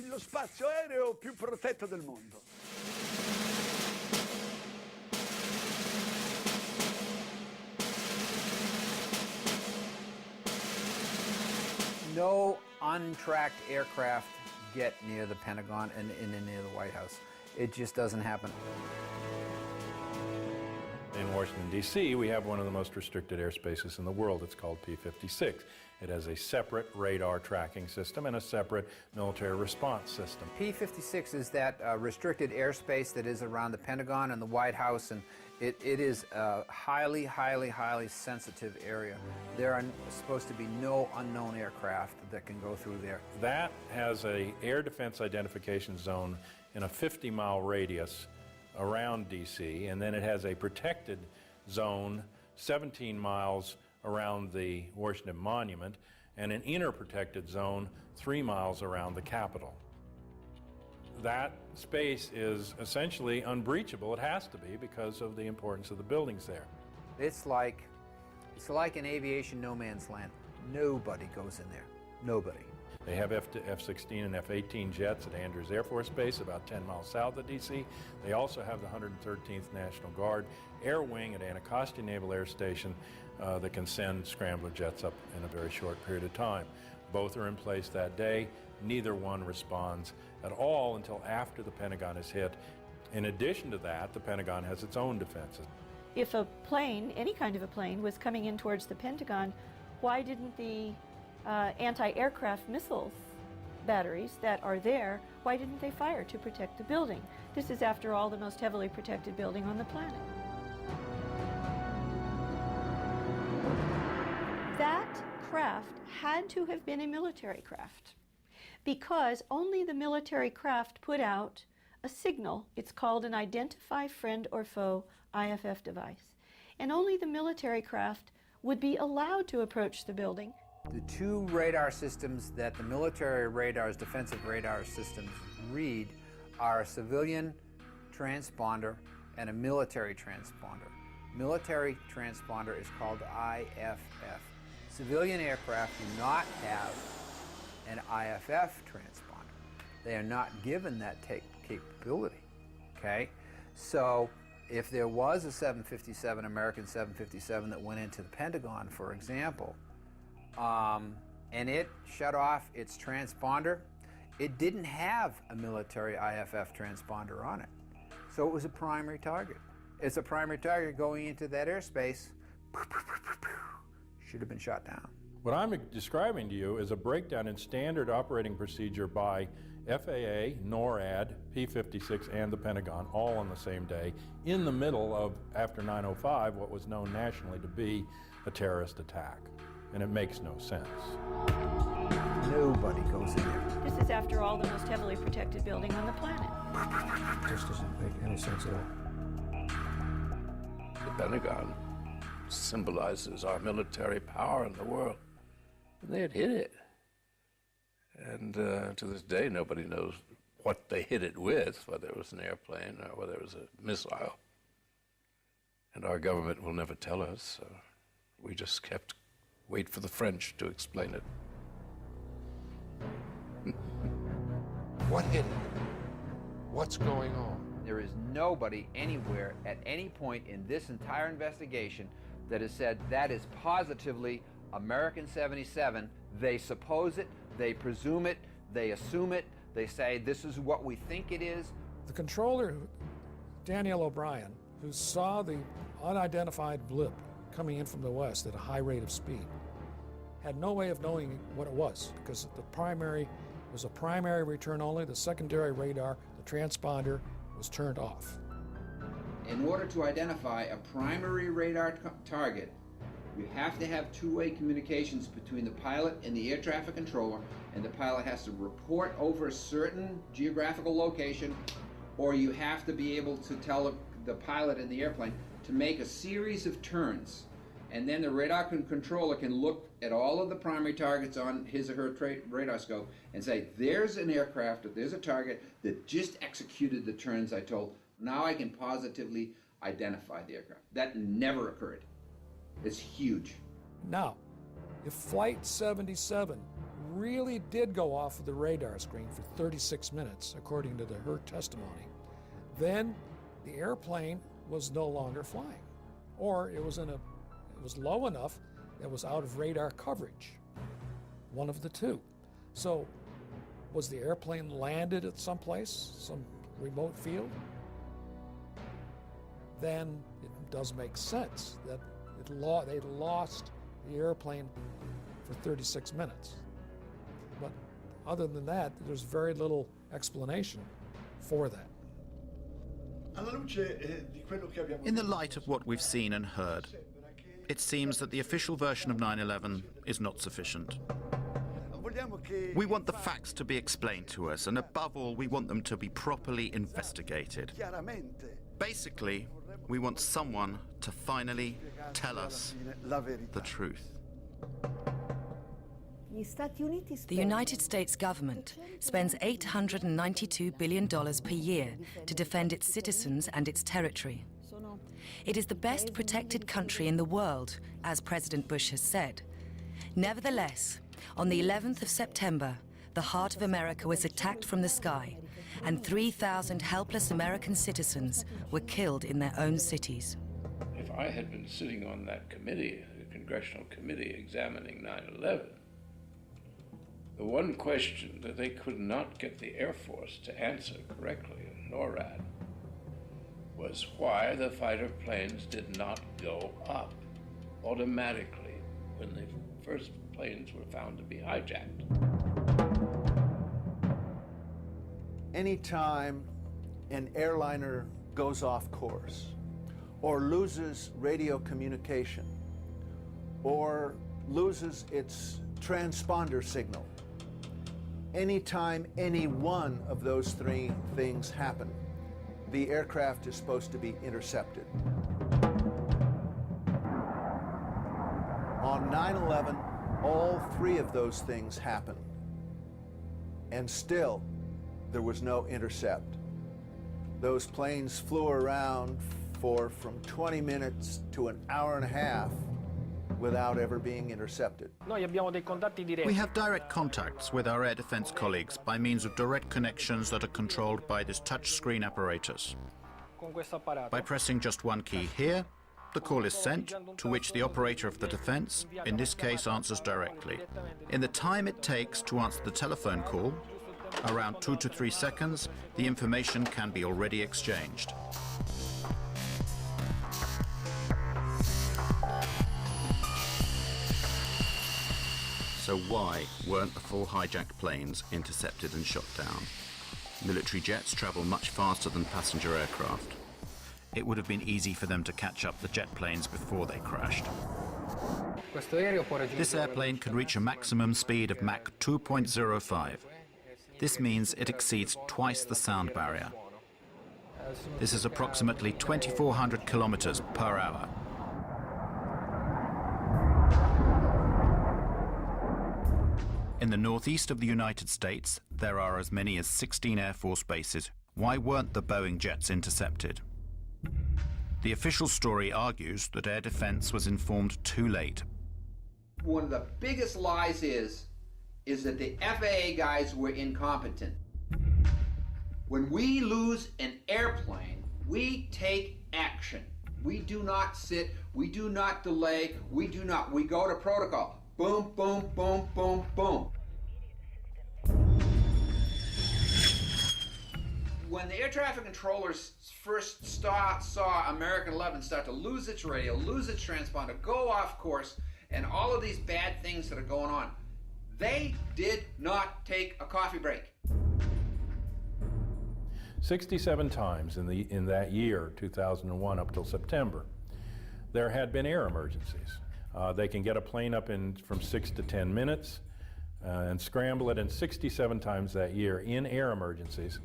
Lo spazio aereo più protetto del mondo. No untracked aircraft get near the Pentagon and near the White House. It just doesn't happen. In Washington, D.C., we have one of the most restricted airspaces in the world. It's called P-56. It has a separate radar tracking system and a separate military response system. P-56 is that restricted airspace that is around the Pentagon and the White House, and it is a highly, highly, highly sensitive area. There are supposed to be no unknown aircraft that can go through there. That has an air defense identification zone in a 50-mile radius around D.C., and then it has a protected zone 17 miles around the Washington Monument and an inner protected zone 3 miles around the Capitol. That space is essentially unbreachable. It has to be because of the importance of the buildings there. It's like an aviation no man's land. Nobody goes in there. Nobody. They have F-16 and F-18 jets at Andrews Air Force Base, about 10 miles south of D.C. They also have the 113th National Guard Air Wing at Anacostia Naval Air Station that can send scrambler jets up in a very short period of time. Both are in place that day. Neither one responds at all until after the Pentagon is hit. In addition to that, the Pentagon has its own defenses. If a plane, any kind of a plane, was coming in towards the Pentagon, why didn't the anti-aircraft missiles batteries that are there, why didn't they fire to protect the building? This is, after all, the most heavily protected building on the planet. That craft had to have been a military craft, because only the military craft put out a signal. It's called an Identify Friend or Foe IFF device. And only the military craft would be allowed to approach the building. The two radar systems that the military radars, defensive radar systems, read are a civilian transponder and a military transponder. Military transponder is called IFF. Civilian aircraft do not have an IFF transponder. They are not given that capability, okay? So if there was a 757, American 757 that went into the Pentagon, for example, and it shut off its transponder, it didn't have a military IFF transponder on it. So it was a primary target. It's a primary target going into that airspace, should have been shot down. What I'm describing to you is a breakdown in standard operating procedure by FAA, NORAD, P-56, and the Pentagon, all on the same day, in the middle of, after 9/05, what was known nationally to be a terrorist attack. And it makes no sense. Nobody goes in there. This is, after all, the most heavily protected building on the planet. This doesn't make any sense at all. The Pentagon symbolizes our military power in the world. And they had hit it. And to this day, nobody knows what they hit it with, whether it was an airplane or whether it was a missile. And our government will never tell us. So we just kept wait for the French to explain it. What hit it? What's going on? There is nobody anywhere at any point in this entire investigation that has said that is positively American 77. They suppose it, they presume it, they assume it, they say this is what we think it is. The controller, Daniel O'Brien, who saw the unidentified blip coming in from the west at a high rate of speed, had no way of knowing what it was, because the primary was a primary return only. The secondary radar, the transponder, was turned off. In order to identify a primary radar target, you have to have two-way communications between the pilot and the air traffic controller, and the pilot has to report over a certain geographical location, or you have to be able to tell the pilot in the airplane to make a series of turns. And then the radar controller can look at all of the primary targets on his or her radar scope and say, there's an aircraft, or there's a target that just executed the turns I told. Now I can positively identify the aircraft. That never occurred. It's huge. Now, if Flight 77 really did go off of the radar screen for 36 minutes, according to her testimony, then the airplane was no longer flying, or it was low enough that it was out of radar coverage. One of the two. So, was the airplane landed at some place, some remote field? Then it does make sense that they lost the airplane for 36 minutes. But other than that, there's very little explanation for that. In the light of what we've seen and heard, it seems that the official version of 9/11 is not sufficient. We want the facts to be explained to us, and above all, we want them to be properly investigated. Basically, we want someone to finally tell us the truth. The United States government spends $892 billion per year to defend its citizens and its territory. It is the best protected country in the world, as President Bush has said. Nevertheless, on the 11th of September, the heart of America was attacked from the sky, and 3,000 helpless American citizens were killed in their own cities. If I had been sitting on that committee, the congressional committee examining 9/11, the one question that they could not get the Air Force to answer correctly in NORAD was why the fighter planes did not go up automatically when the first planes were found to be hijacked. Anytime an airliner goes off course, or loses radio communication, or loses its transponder signal, anytime any one of those three things happen, the aircraft is supposed to be intercepted. On 9/11, all three of those things happened, and still there was no intercept. Those planes flew around for from 20 minutes to an hour and a half without ever being intercepted. We have direct contacts with our air defense colleagues by means of direct connections that are controlled by this touchscreen apparatus. By pressing just one key here, the call is sent, to which the operator of the defense, in this case, answers directly. In the time it takes to answer the telephone call, around 2 to 3 seconds, the information can be already exchanged. So why weren't the 4 hijacked planes intercepted and shot down? Military jets travel much faster than passenger aircraft. It would have been easy for them to catch up the jet planes before they crashed. This airplane can reach a maximum speed of Mach 2.05. This means it exceeds twice the sound barrier. This is approximately 2,400 kilometers per hour. In the northeast of the United States, there are as many as 16 Air Force bases. Why weren't the Boeing jets intercepted? The official story argues that air defense was informed too late. One of the biggest lies is that the FAA guys were incompetent. When we lose an airplane, we take action. We do not sit, we do not delay, we go to protocol. Boom, boom, boom, boom, boom. When the air traffic controllers first saw American 11 start to lose its radio, lose its transponder, go off course, and all of these bad things that are going on, they did not take a coffee break. 67 times in that year, 2001 up till September, there had been air emergencies. They can get a plane up in from 6 to 10 minutes and scramble it, and 67 times that year in air emergencies.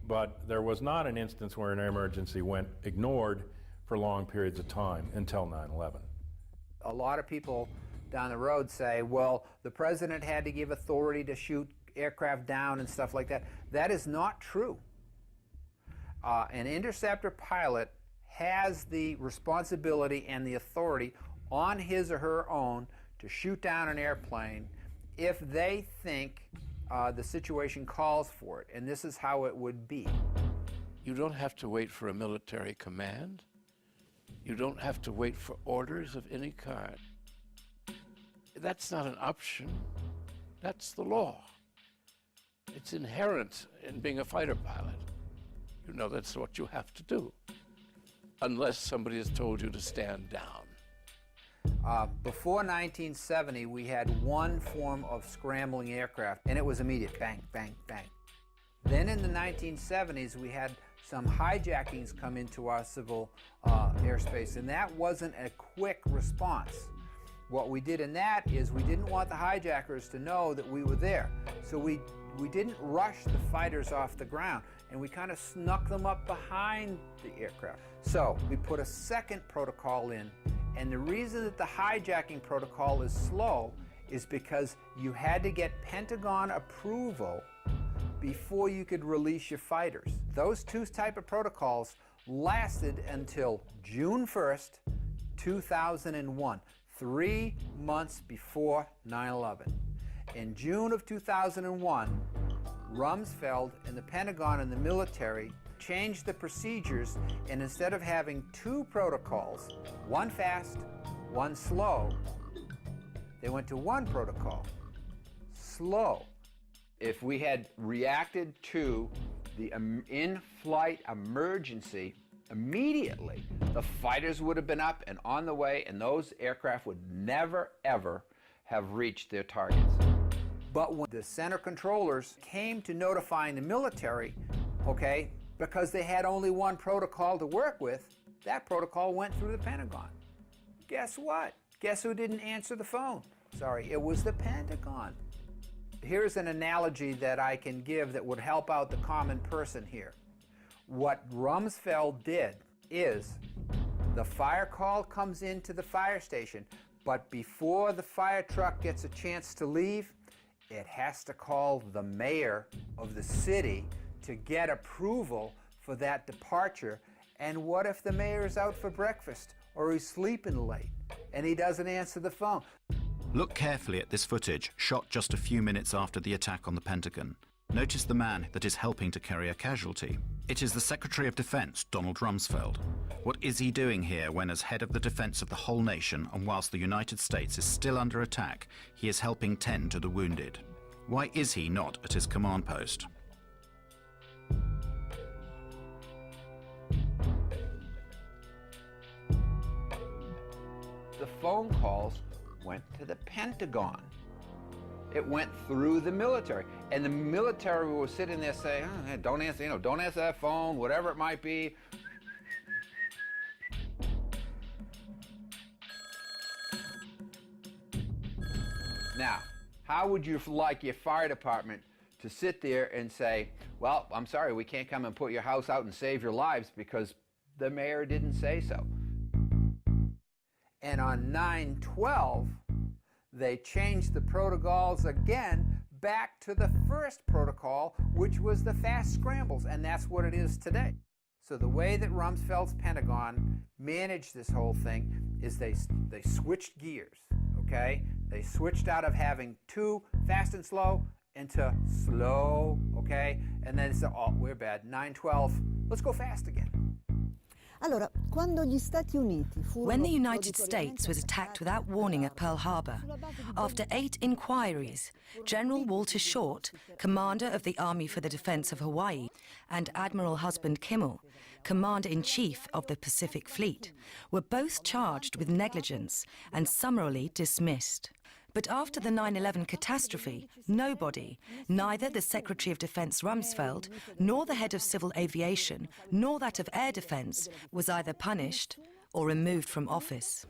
But there was not an instance where an air emergency went ignored for long periods of time until 9/11. A lot of people down the road say, well, the president had to give authority to shoot aircraft down and stuff like that. That is not true. An interceptor pilot has the responsibility and the authority on his or her own to shoot down an airplane if they think the situation calls for it, and this is how it would be. You don't have to wait for a military command. You don't have to wait for orders of any kind. That's not an option. That's the law. It's inherent in being a fighter pilot. You know that's what you have to do, unless somebody has told you to stand down. Before 1970, we had one form of scrambling aircraft, and it was immediate, bang, bang, bang. Then in the 1970s, we had some hijackings come into our civil airspace, and that wasn't a quick response. What we did in that is we didn't want the hijackers to know that we were there, so we didn't rush the fighters off the ground, and we kind of snuck them up behind the aircraft. So we put a second protocol in, and the reason that the hijacking protocol is slow is because you had to get Pentagon approval before you could release your fighters. Those two type of protocols lasted until June 1st, 2001, 3 months before 9/11. In June of 2001, Rumsfeld and the Pentagon and the military changed the procedures, and instead of having two protocols, one fast, one slow, they went to one protocol, slow. If we had reacted to the in-flight emergency immediately, the fighters would have been up and on the way, and those aircraft would never, ever have reached their targets. But when the center controllers came to notifying the military, okay, because they had only one protocol to work with, that protocol went through the Pentagon. Guess what? Guess who didn't answer the phone? Sorry, it was the Pentagon. Here's an analogy that I can give that would help out the common person here. What Rumsfeld did is the fire call comes into the fire station, but before the fire truck gets a chance to leave, it has to call the mayor of the city to get approval for that departure. And what if the mayor's out for breakfast or he's sleeping late and he doesn't answer the phone? Look carefully at this footage, shot just a few minutes after the attack on the Pentagon. Notice the man that is helping to carry a casualty. It is the Secretary of Defense, Donald Rumsfeld. What is he doing here when, as head of the defense of the whole nation, and whilst the United States is still under attack, he is helping tend to the wounded? Why is he not at his command post? The phone calls went to the Pentagon. It went through the military, and the military was sitting there saying, oh, "Don't answer, don't answer that phone, whatever it might be." Now, how would you like your fire department to sit there and say, "Well, I'm sorry, we can't come and put your house out and save your lives because the mayor didn't say so"? And on 9/12, they changed the protocols again back to the first protocol, which was the fast scrambles, and that's what it is today. So the way that Rumsfeld's Pentagon managed this whole thing is they switched gears, okay? They switched out of having two fast and slow into slow, okay? And then said, oh, we're bad, 9/12, let's go fast again. When the United States was attacked without warning at Pearl Harbor, after 8 inquiries, General Walter Short, commander of the Army for the Defense of Hawaii, and Admiral Husband Kimmel, commander-in-chief of the Pacific Fleet, were both charged with negligence and summarily dismissed. But after the 9/11 catastrophe, nobody, neither the Secretary of Defense Rumsfeld, nor the head of civil aviation, nor that of air defense, was either punished or removed from office.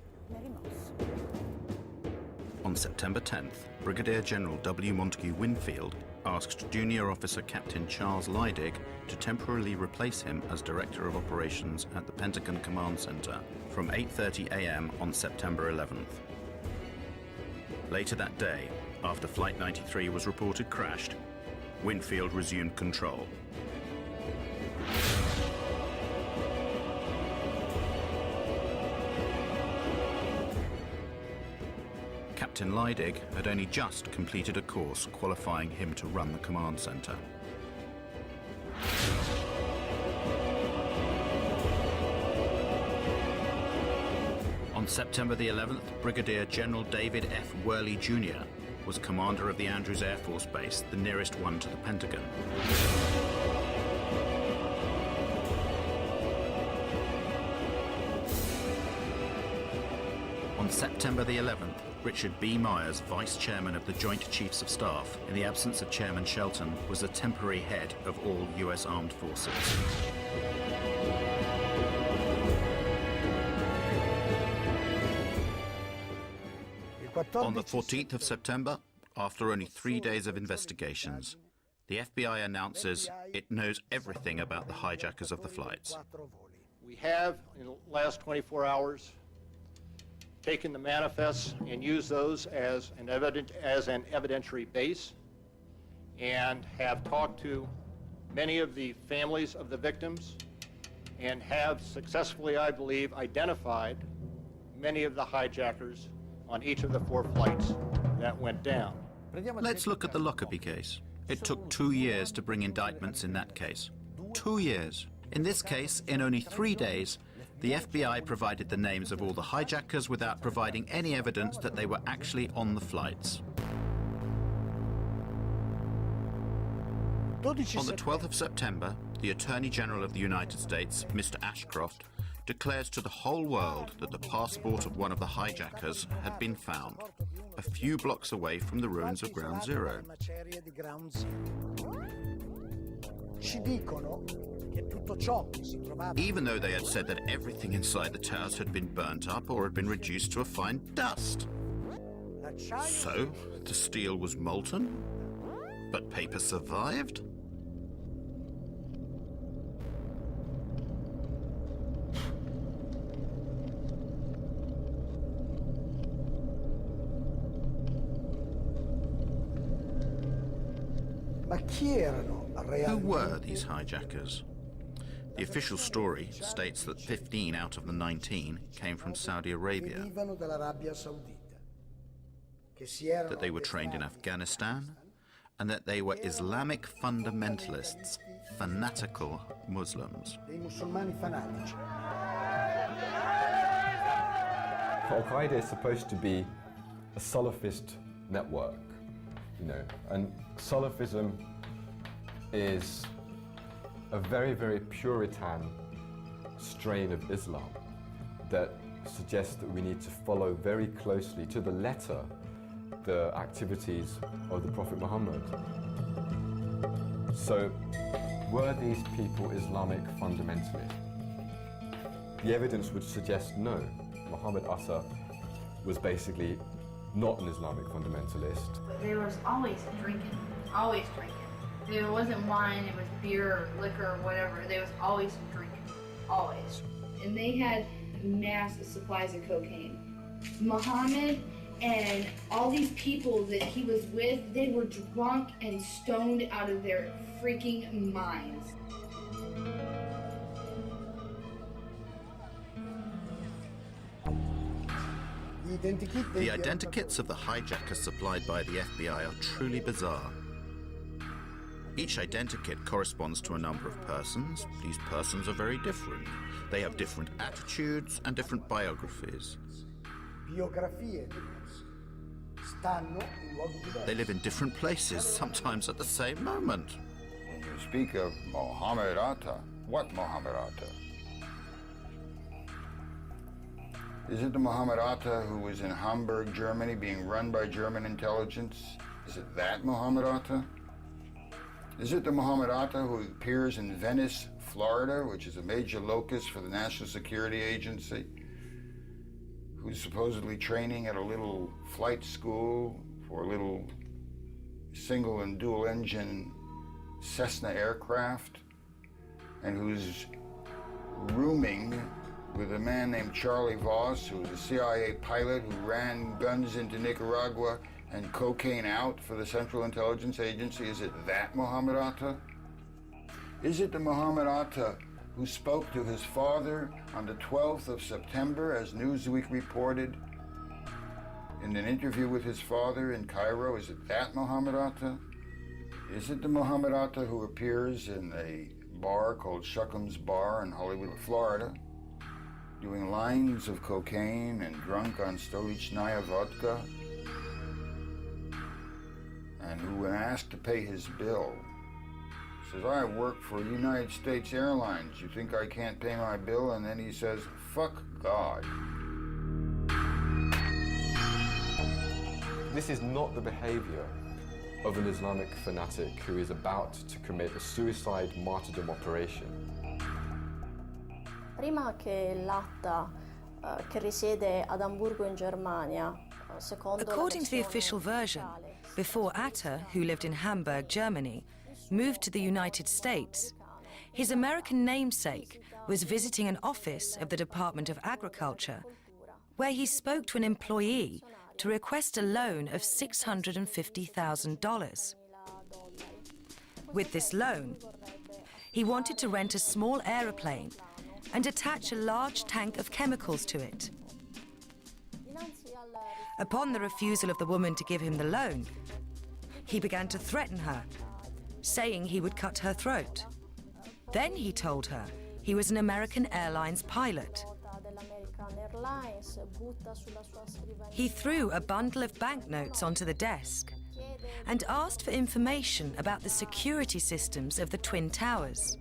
On September 10th, Brigadier General W. Montague Winfield asked Junior Officer Captain Charles Leidig to temporarily replace him as Director of Operations at the Pentagon Command Center from 8:30 a.m. on September 11th. Later that day, after Flight 93 was reported crashed, Winfield resumed control. Captain Leidig had only just completed a course qualifying him to run the command center. On September the 11th, Brigadier General David F. Worley Jr. was commander of the Andrews Air Force Base, the nearest one to the Pentagon. On September the 11th, Richard B. Myers, Vice Chairman of the Joint Chiefs of Staff, in the absence of Chairman Shelton, was the temporary head of all U.S. Armed Forces. On the 14th of September, after only 3 days of investigations, the FBI announces it knows everything about the hijackers of the flights. We have, in the last 24 hours, taken the manifests and used those as an evidentiary base, and have talked to many of the families of the victims, and have successfully, I believe, identified many of the hijackers on each of the 4 flights that went down. Let's look at the Lockerbie case. It took 2 years to bring indictments in that case. 2 years. In this case, in only 3 days, the FBI provided the names of all the hijackers without providing any evidence that they were actually on the flights. On the 12th of September, the Attorney General of the United States, Mr. Ashcroft, declares to the whole world that the passport of one of the hijackers had been found, a few blocks away from the ruins of Ground Zero. Ci dicono che tutto ciò che si trovava. Even though they had said that everything inside the towers had been burnt up or had been reduced to a fine dust. So, the steel was molten, but paper survived? Ma chi erano realmente? Who were these hijackers? The official story states that 15 out of the 19 came from Saudi Arabia, Venivano dall'Arabia Saudita. Che si erano that they were trained in Afghanistan, and that they were Islamic fundamentalists, fanatical Muslims. dei musulmani fanatici. Al-Qaeda is supposed to be a Salafist network, and Salafism is a very, very Puritan strain of Islam that suggests that we need to follow very closely, to the letter, the activities of the Prophet Muhammad. So, were these people Islamic fundamentalists? The evidence would suggest no. Muhammad Atta was basically not an Islamic fundamentalist. There was always drinking, always drinking. There wasn't wine, it was beer or liquor or whatever. There was always drinking, always. And they had massive supplies of cocaine. Muhammad and all these people that he was with, they were drunk and stoned out of their freaking minds. The identikits of the hijackers supplied by the FBI are truly bizarre. Each identikit corresponds to a number of persons. These persons are very different. They have different attitudes and different biographies. Biografie diverse. Stanno in luoghi diversi. They live in different places, sometimes at the same moment. When you speak of Mohammed Atta, what Mohammed Atta? Is it the Mohammed Atta who was in Hamburg, Germany, being run by German intelligence? Is it that Mohammed Atta? Is it the Mohammed Atta who appears in Venice, Florida, which is a major locus for the National Security Agency, who's supposedly training at a little flight school for a little single and dual engine Cessna aircraft, and who's rooming with a man named Charlie Voss, who was a CIA pilot who ran guns into Nicaragua and cocaine out for the Central Intelligence Agency? Is it that Mohammed Atta? Is it the Mohammed Atta who spoke to his father on the 12th of September, as Newsweek reported, in an interview with his father in Cairo? Is it that Mohammed Atta? Is it the Mohammed Atta who appears in a bar called Shuckham's Bar in Hollywood, Florida, doing lines of cocaine and drunk on Stolichnaya vodka, and who, when asked to pay his bill, says, I work for United States Airlines, you think I can't pay my bill? And then he says, fuck God. This is not the behavior of an Islamic fanatic who is about to commit a suicide martyrdom operation. Prima che l'Atta che risiede ad Amburgo in Germania, secondo According to the official version, before Atta, who lived in Hamburg, Germany, moved to the United States, his American namesake was visiting an office of the Department of Agriculture, where he spoke to an employee to request a loan of $650,000. With this loan, he wanted to rent a small aeroplane and attach a large tank of chemicals to it. Upon the refusal of the woman to give him the loan, he began to threaten her, saying he would cut her throat. Then he told her he was an American Airlines pilot. He threw a bundle of banknotes onto the desk and asked for information about the security systems of the Twin Towers.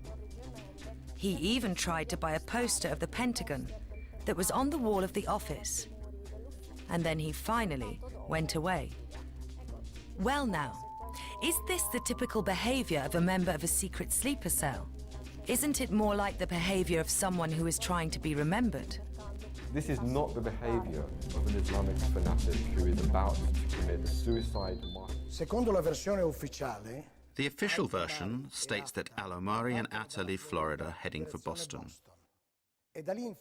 He even tried to buy a poster of the Pentagon that was on the wall of the office. And then he finally went away. Well now, Is this the typical behavior of a member of a secret sleeper cell? Isn't it more like the behavior of someone who is trying to be remembered? This is not the behavior of an Islamic fanatic who is about to commit a suicide. Secondo la versione ufficiale, The official version states that Al-Omari and Atta leave Florida heading for Boston.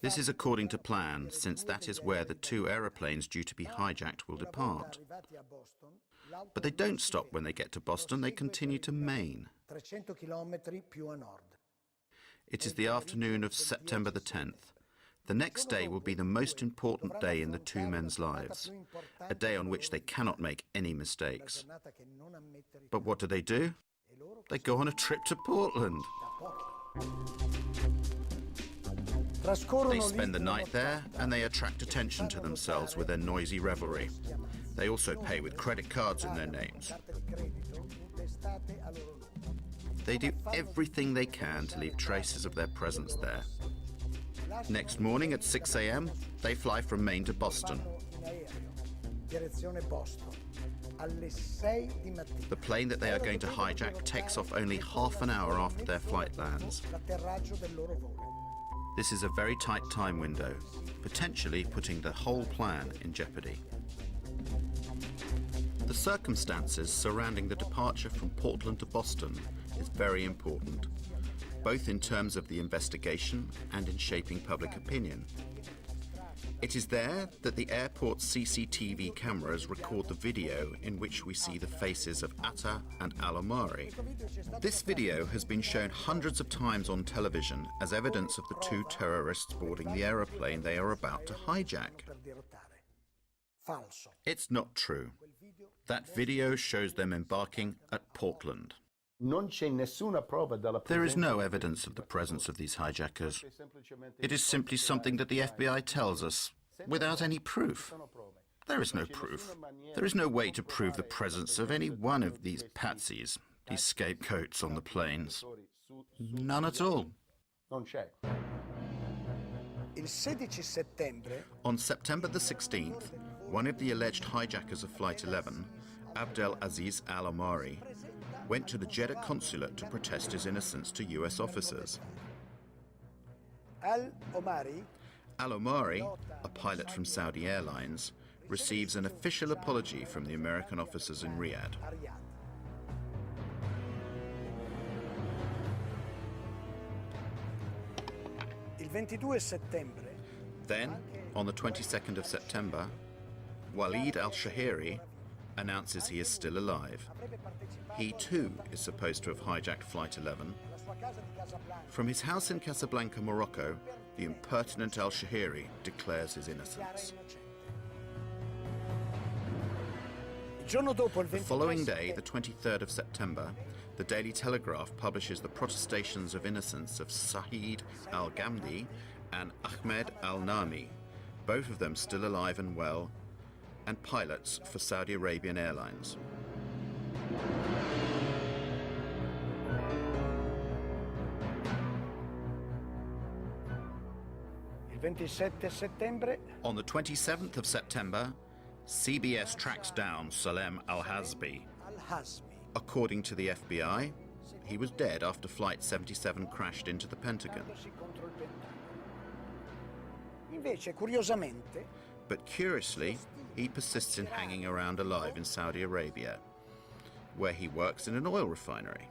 This is according to plan, since that is where the two aeroplanes due to be hijacked will depart. But they don't stop when they get to Boston, they continue to Maine. 300 chilometri più a nord. It is the afternoon of September the 10th. The next day will be the most important day in the two men's lives, a day on which they cannot make any mistakes. But what do? They go on a trip to Portland. They spend the night there and they attract attention to themselves with their noisy revelry. They also pay with credit cards in their names. They do everything they can to leave traces of their presence there. Next morning at 6 a.m., they fly from Maine to Boston. The plane that they are going to hijack takes off only half an hour after their flight lands. This is a very tight time window, potentially putting the whole plan in jeopardy. The circumstances surrounding the departure from Portland to Boston is very important, both in terms of the investigation and in shaping public opinion. It is there that the airport's CCTV cameras record the video in which we see the faces of Atta and Al-Omari. This video has been shown hundreds of times on television as evidence of the two terrorists boarding the aeroplane they are about to hijack. It's not true. That video shows them embarking at Portland. There is no evidence of the presence of these hijackers. It is simply something that the FBI tells us, without any proof. There is no proof. There is no way to prove the presence of any one of these patsies, these scapegoats on the planes. None at all. On September the 16th, one of the alleged hijackers of Flight 11, Abdel Aziz Al-Omari, went to the Jeddah consulate to protest his innocence to US officers. Al-Omari, a pilot from Saudi Airlines, receives an official apology from the American officers in Riyadh. Then, on the 22nd of September, Walid al-Shahiri announces he is still alive. He too is supposed to have hijacked Flight 11. From his house in Casablanca, Morocco, the impertinent al-Shahiri declares his innocence. The following day, the 23rd of September, the Daily Telegraph publishes the protestations of innocence of Saeed al-Ghamdi and Ahmed al-Nami, both of them still alive and well, and pilots for Saudi Arabian Airlines. On the 27th of September, CBS tracks down Salem al-Hazmi. According to the FBI, he was dead after Flight 77 crashed into the Pentagon. But curiously, he persists in hanging around alive in Saudi Arabia, where he works in an oil refinery.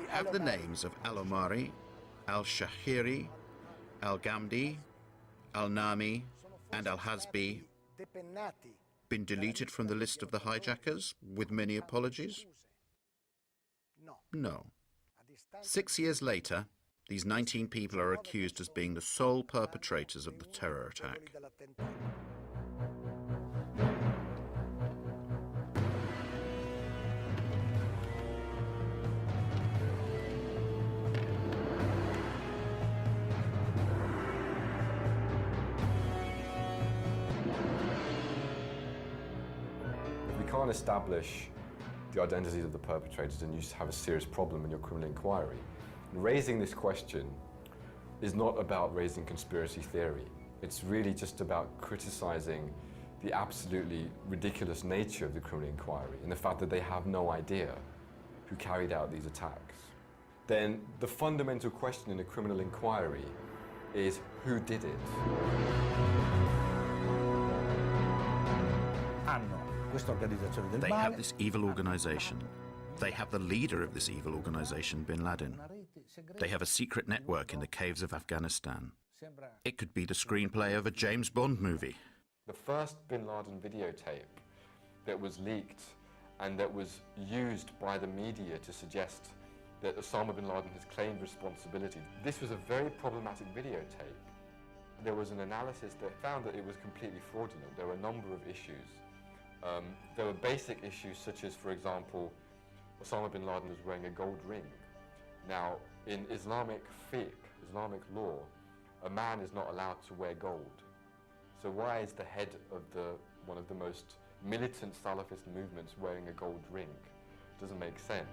Have the names of Al-Omari, al-Shahiri, al-Ghamdi, al-Nami, and al-Hazmi been deleted from the list of the hijackers, with many apologies? No. 6 years later, these 19 people are accused as being the sole perpetrators of the terror attack. If we can't establish the identities of the perpetrators, then you have a serious problem in your criminal inquiry. And raising this question is not about raising conspiracy theory. It's really just about criticizing the absolutely ridiculous nature of the criminal inquiry and the fact that they have no idea who carried out these attacks. Then the fundamental question in a criminal inquiry is who did it? They have this evil organization. They have the leader of this evil organization, bin Laden. They have a secret network in the caves of Afghanistan. It could be the screenplay of a James Bond movie. The first bin Laden videotape that was leaked and that was used by the media to suggest that Osama bin Laden has claimed responsibility. This was a very problematic videotape. There was an analysis that found that it was completely fraudulent. There were a number of issues. There were basic issues such as, for example, Osama bin Laden was wearing a gold ring. Now, in Islamic fiqh, Islamic law, a man is not allowed to wear gold. So why is the head of one of the most militant Salafist movements wearing a gold ring? Doesn't make sense.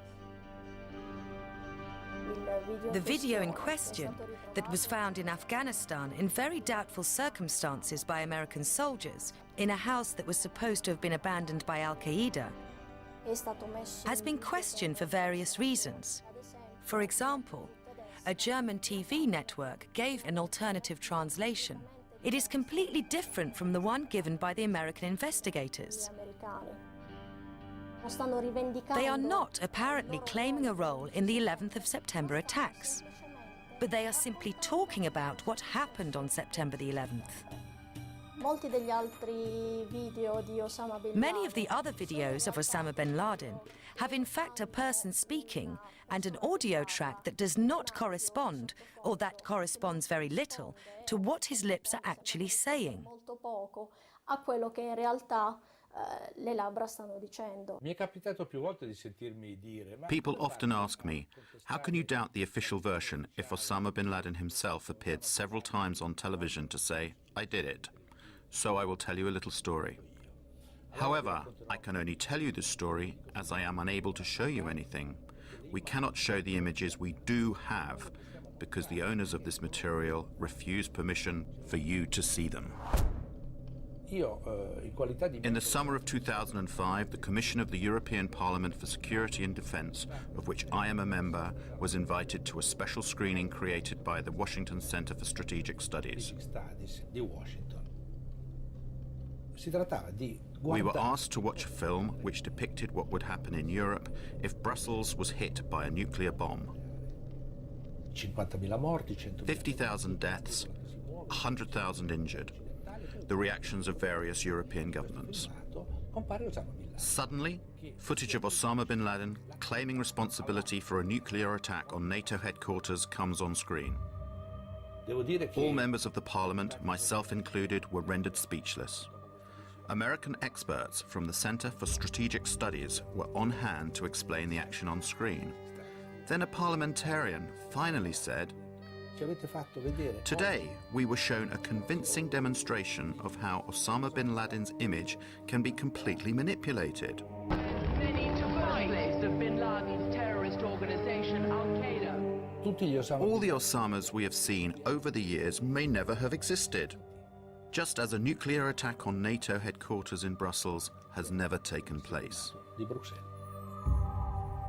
The video in question, that was found in Afghanistan in very doubtful circumstances by American soldiers in a house that was supposed to have been abandoned by Al-Qaeda, has been questioned for various reasons. For example, a German TV network gave an alternative translation. It is completely different from the one given by the American investigators. They are not apparently claiming a role in the 11th of September attacks, but they are simply talking about what happened on September the 11th. Many of the other videos of Osama bin Laden have in fact a person speaking and an audio track that does not correspond, or that corresponds very little, to what his lips are actually saying. People often ask me, how can you doubt the official version if Osama bin Laden himself appeared several times on television to say, I did it? So I will tell you a little story. However, I can only tell you this story as I am unable to show you anything. We cannot show the images we do have because the owners of this material refuse permission for you to see them. In the summer of 2005, the Commission of the European Parliament for Security and Defence, of which I am a member, was invited to a special screening created by the Washington Center for Strategic Studies. We were asked to watch a film which depicted what would happen in Europe if Brussels was hit by a nuclear bomb. 50,000 deaths, 100,000 injured. The reactions of various European governments. Suddenly, footage of Osama bin Laden claiming responsibility for a nuclear attack on NATO headquarters comes on screen. All members of the parliament, myself included, were rendered speechless. American experts from the Center for Strategic Studies were on hand to explain the action on screen. Then a parliamentarian finally said, "Today, we were shown a convincing demonstration of how Osama bin Laden's image can be completely manipulated." Many survivors of bin Laden's terrorist organization, Al-Qaeda. All the Osamas we have seen over the years may never have existed, just as a nuclear attack on NATO headquarters in Brussels has never taken place.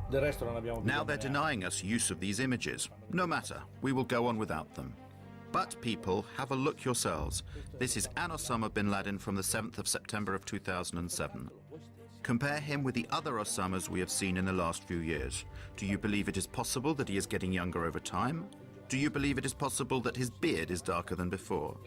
Now they're denying us use of these images. No matter, we will go on without them. But people, have a look yourselves. This is an Osama bin Laden from the 7th of September of 2007. Compare him with the other Osamas we have seen in the last few years. Do you believe it is possible that he is getting younger over time? Do you believe it is possible that his beard is darker than before?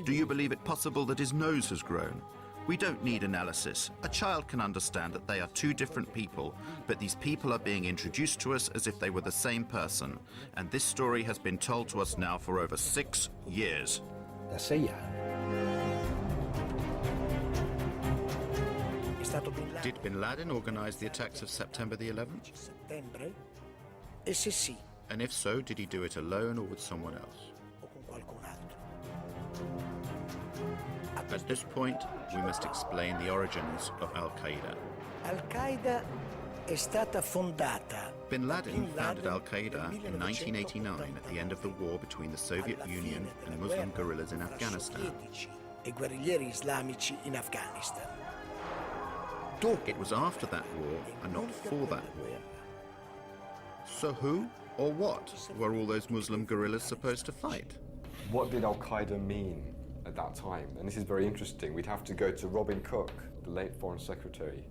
Do you believe it possible that his nose has grown? We don't need analysis. A child can understand that they are two different people, but these people are being introduced to us as if they were the same person. And this story has been told to us now for over 6 years. Did bin Laden organize the attacks of September the 11th? And if so, did he do it alone or with someone else? At this point, we must explain the origins of Al-Qaeda. Al-Qaeda è stata fondata Bin Laden founded al-Qaeda in 1989 at the end of the war between the Soviet Union and Muslim guerrillas in Afghanistan. E guerriglieri islamici in Afghanistan. It was after that war and not for that war. So who or what were all those Muslim guerrillas supposed to fight? What did al-Qaeda mean at that time? And this is very interesting. We'd have to go to Robin Cook, the late Foreign Secretary.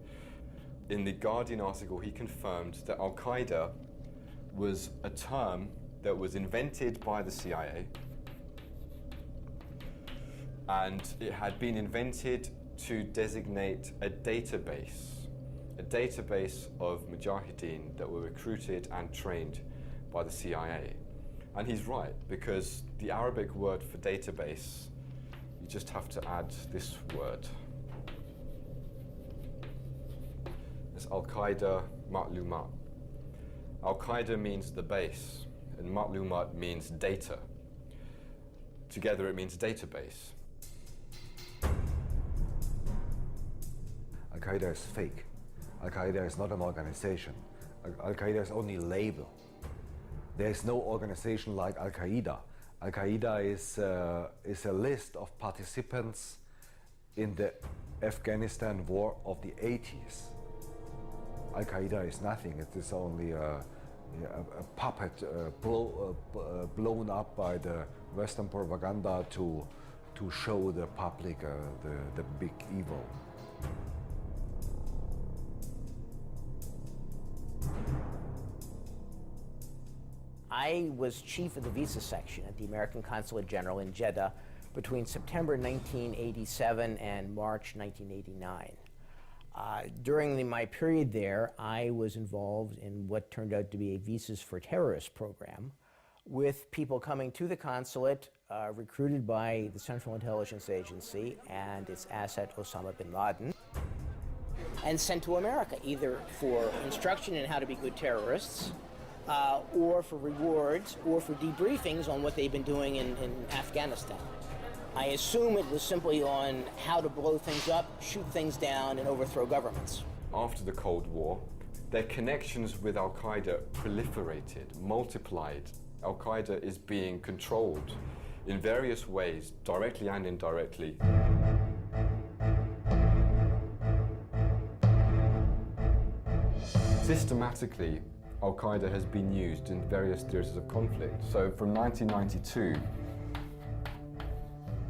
In the Guardian article, he confirmed that al-Qaeda was a term that was invented by the CIA, and it had been invented to designate a database of mujahideen that were recruited and trained by the CIA. And he's right, because the Arabic word for database, you just have to add this word. It's Al-Qaeda Ma'lumat. Al-Qaeda means the base, and Ma'lumat means data. Together it means database. Al-Qaeda is fake. Al-Qaeda is not an organization. Al-Qaeda is only a label. There is no organization like Al-Qaeda. Al-Qaeda is a list of participants in the Afghanistan war of the 80s. Al-Qaeda is nothing. It is only a puppet blown up by the Western propaganda to show the public the big evil. I was chief of the visa section at the American Consulate General in Jeddah between September 1987 and March 1989. During my period there, I was involved in what turned out to be a Visas for Terrorists program with people coming to the consulate recruited by the Central Intelligence Agency and its asset Osama bin Laden, and sent to America, either for instruction in how to be good terrorists, or for rewards, or for debriefings on what they've been doing in Afghanistan. I assume it was simply on how to blow things up, shoot things down, and overthrow governments. After the Cold War, their connections with Al-Qaeda proliferated, multiplied. Al-Qaeda is being controlled in various ways, directly and indirectly. Systematically, Al-Qaeda has been used in various theaters of conflict. So from 1992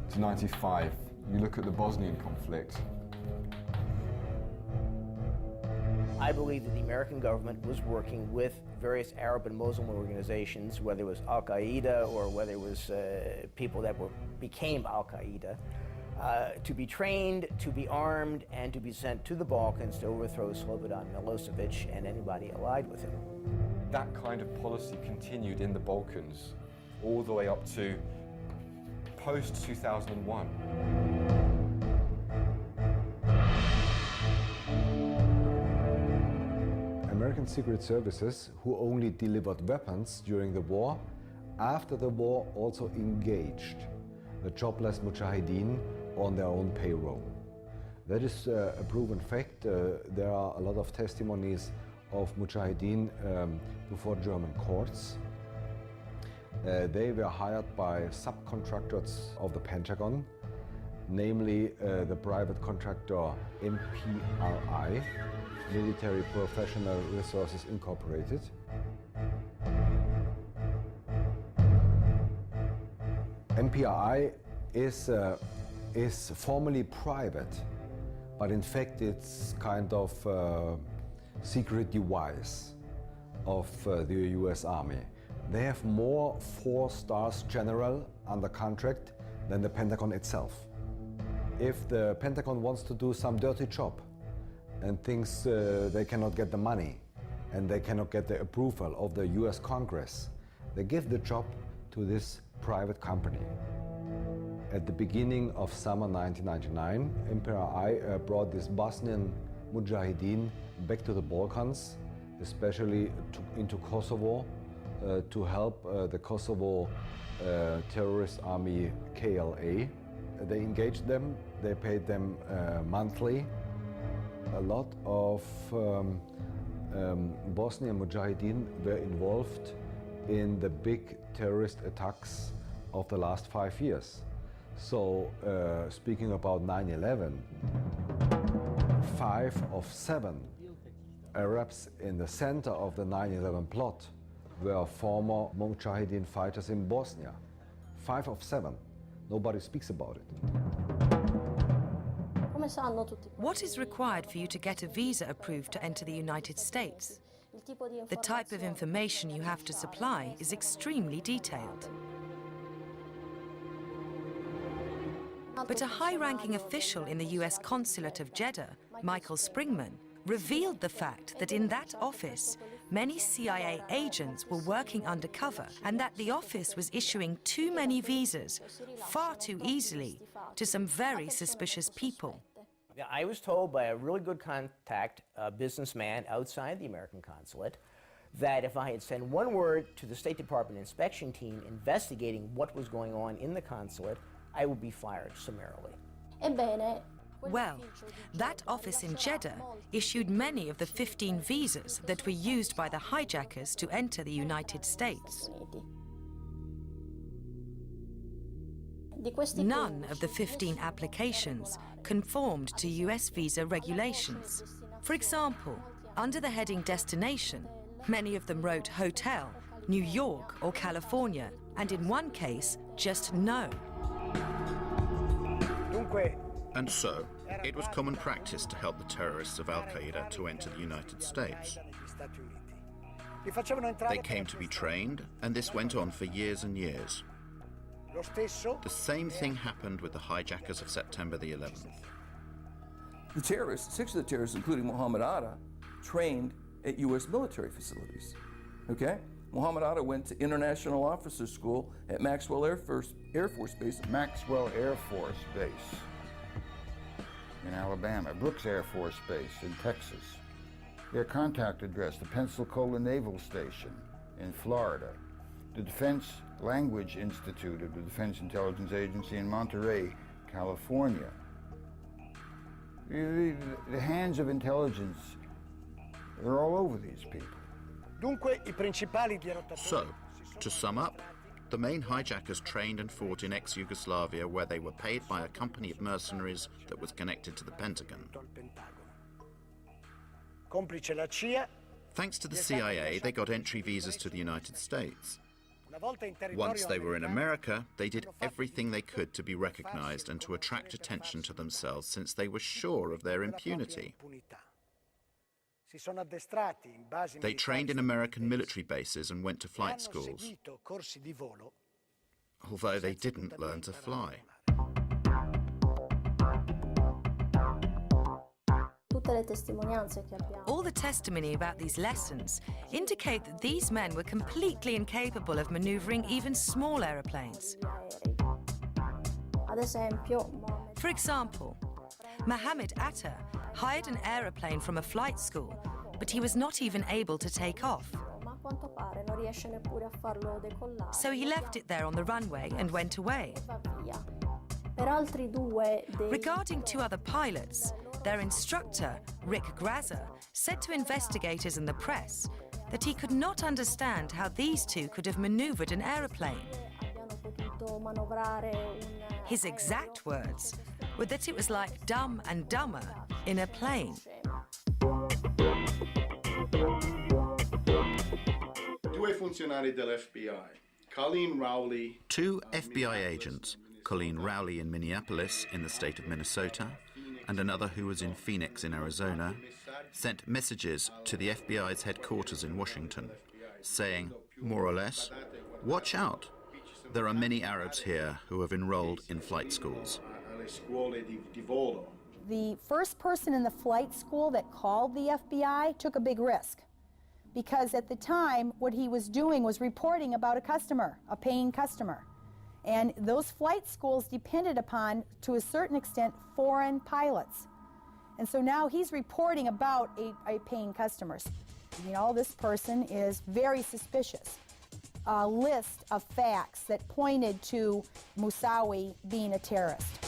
to 95, you look at the Bosnian conflict. I believe that the American government was working with various Arab and Muslim organizations, whether it was Al-Qaeda or whether it was people that became Al-Qaeda, to be trained, to be armed, and to be sent to the Balkans to overthrow Slobodan Milosevic and anybody allied with him. That kind of policy continued in the Balkans all the way up to post-2001. American Secret Services, who only delivered weapons during the war, after the war also engaged the jobless mujahideen on their own payroll. That is a proven fact. There are a lot of testimonies of mujahideen before German courts. They were hired by subcontractors of the Pentagon, namely the private contractor MPRI, Military Professional Resources Incorporated. MPRI is formally private, but in fact it's kind of secret device of the US Army. They have more 4-star general under contract than the Pentagon itself. If the Pentagon wants to do some dirty job and thinks they cannot get the money and they cannot get the approval of the US Congress, they give the job to this private company. At the beginning of summer 1999, MPRI brought this Bosnian mujahideen back to the Balkans, especially into Kosovo, to help the Kosovo terrorist army KLA. They engaged them, they paid them monthly. A lot of Bosnian Mujahideen were involved in the big terrorist attacks of the last 5 years. So, speaking about 9/11, 5 of 7 Arabs in the center of the 9/11 plot were former Mujahideen fighters in Bosnia. 5 of 7. Nobody speaks about it. What is required for you to get a visa approved to enter the United States? The type of information you have to supply is extremely detailed. But a high-ranking official in the US consulate of Jeddah, Michael Springman, revealed the fact that in that office, many CIA agents were working undercover and that the office was issuing too many visas far too easily to some very suspicious people. I was told by a really good contact, a businessman outside the American consulate, that if I had sent one word to the State Department inspection team investigating what was going on in the consulate, I would be fired summarily. Well, that office in Jeddah issued many of the 15 visas that were used by the hijackers to enter the United States. None of the 15 applications conformed to US visa regulations. For example, under the heading Destination, many of them wrote Hotel, New York or California, and in one case, just no. And so, it was common practice to help the terrorists of Al-Qaeda to enter the United States. They came to be trained, and this went on for years and years. The same thing happened with the hijackers of September the 11th. The terrorists, 6 of the terrorists, including Mohammed Atta, trained at U.S. military facilities. Okay? Mohammed Atta went to International Officers School at Maxwell Air Force Base. Maxwell Air Force Base in Alabama, Brooks Air Force Base in Texas. Their contact address, the Pensacola Naval Station in Florida, the Defense Language Institute of the Defense Intelligence Agency in Monterey, California. The hands of intelligence are all over these people. So, to sum up, the main hijackers trained and fought in ex-Yugoslavia, where they were paid by a company of mercenaries that was connected to the Pentagon. Thanks to the CIA, they got entry visas to the United States. Once they were in America, they did everything they could to be recognized and to attract attention to themselves, since they were sure of their impunity. They trained in American military bases and went to flight schools, although they didn't learn to fly. All the testimony about these lessons indicate that these men were completely incapable of maneuvering even small aeroplanes. For example, Mohammed Atta hired an aeroplane from a flight school, but he was not even able to take off. So he left it there on the runway and went away. Regarding 2 other pilots, their instructor, Rick Grazer, said to investigators and the press that he could not understand how these 2 could have maneuvered an aeroplane. His exact words were that it was like Dumb and Dumber in a plane. Two FBI agents, Colleen Rowley in Minneapolis in the state of Minnesota, and another who was in Phoenix in Arizona, sent messages to the FBI's headquarters in Washington, saying, more or less, watch out. There are many Arabs here who have enrolled in flight schools. The first person in the flight school that called the FBI took a big risk, because at the time what he was doing was reporting about a customer, a paying customer. And those flight schools depended upon, to a certain extent, foreign pilots. And so now he's reporting about a paying customer. You know, this person is very suspicious. A list of facts that pointed to Moussaoui being a terrorist.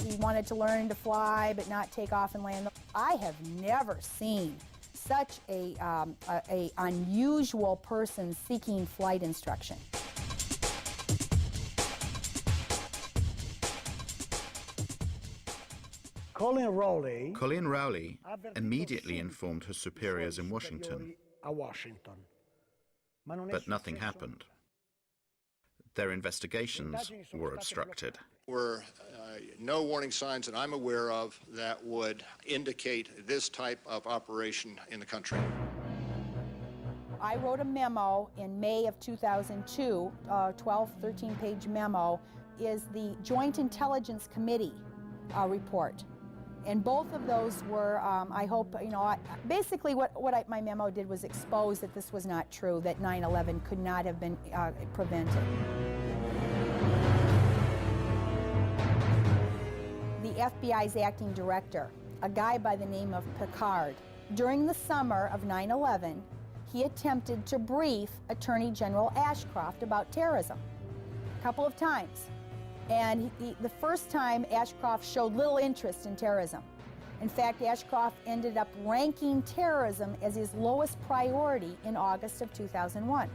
He wanted to learn to fly but not take off and land. I have never seen such a unusual person seeking flight instruction. Colin Rowley immediately informed her superiors in Washington, but nothing happened. Their investigations were obstructed. There were no warning signs that I'm aware of that would indicate this type of operation in the country. I wrote a memo in May of 2002, 12, 13-page memo, is the Joint Intelligence Committee report. And both of those were, I hope, basically what my memo did was expose that this was not true, that 9/11 could not have been prevented. The FBI's acting director, a guy by the name of Picard, during the summer of 9/11, he attempted to brief Attorney General Ashcroft about terrorism a couple of times. And the first time, Ashcroft showed little interest in terrorism. In fact, Ashcroft ended up ranking terrorism as his lowest priority in August of 2001.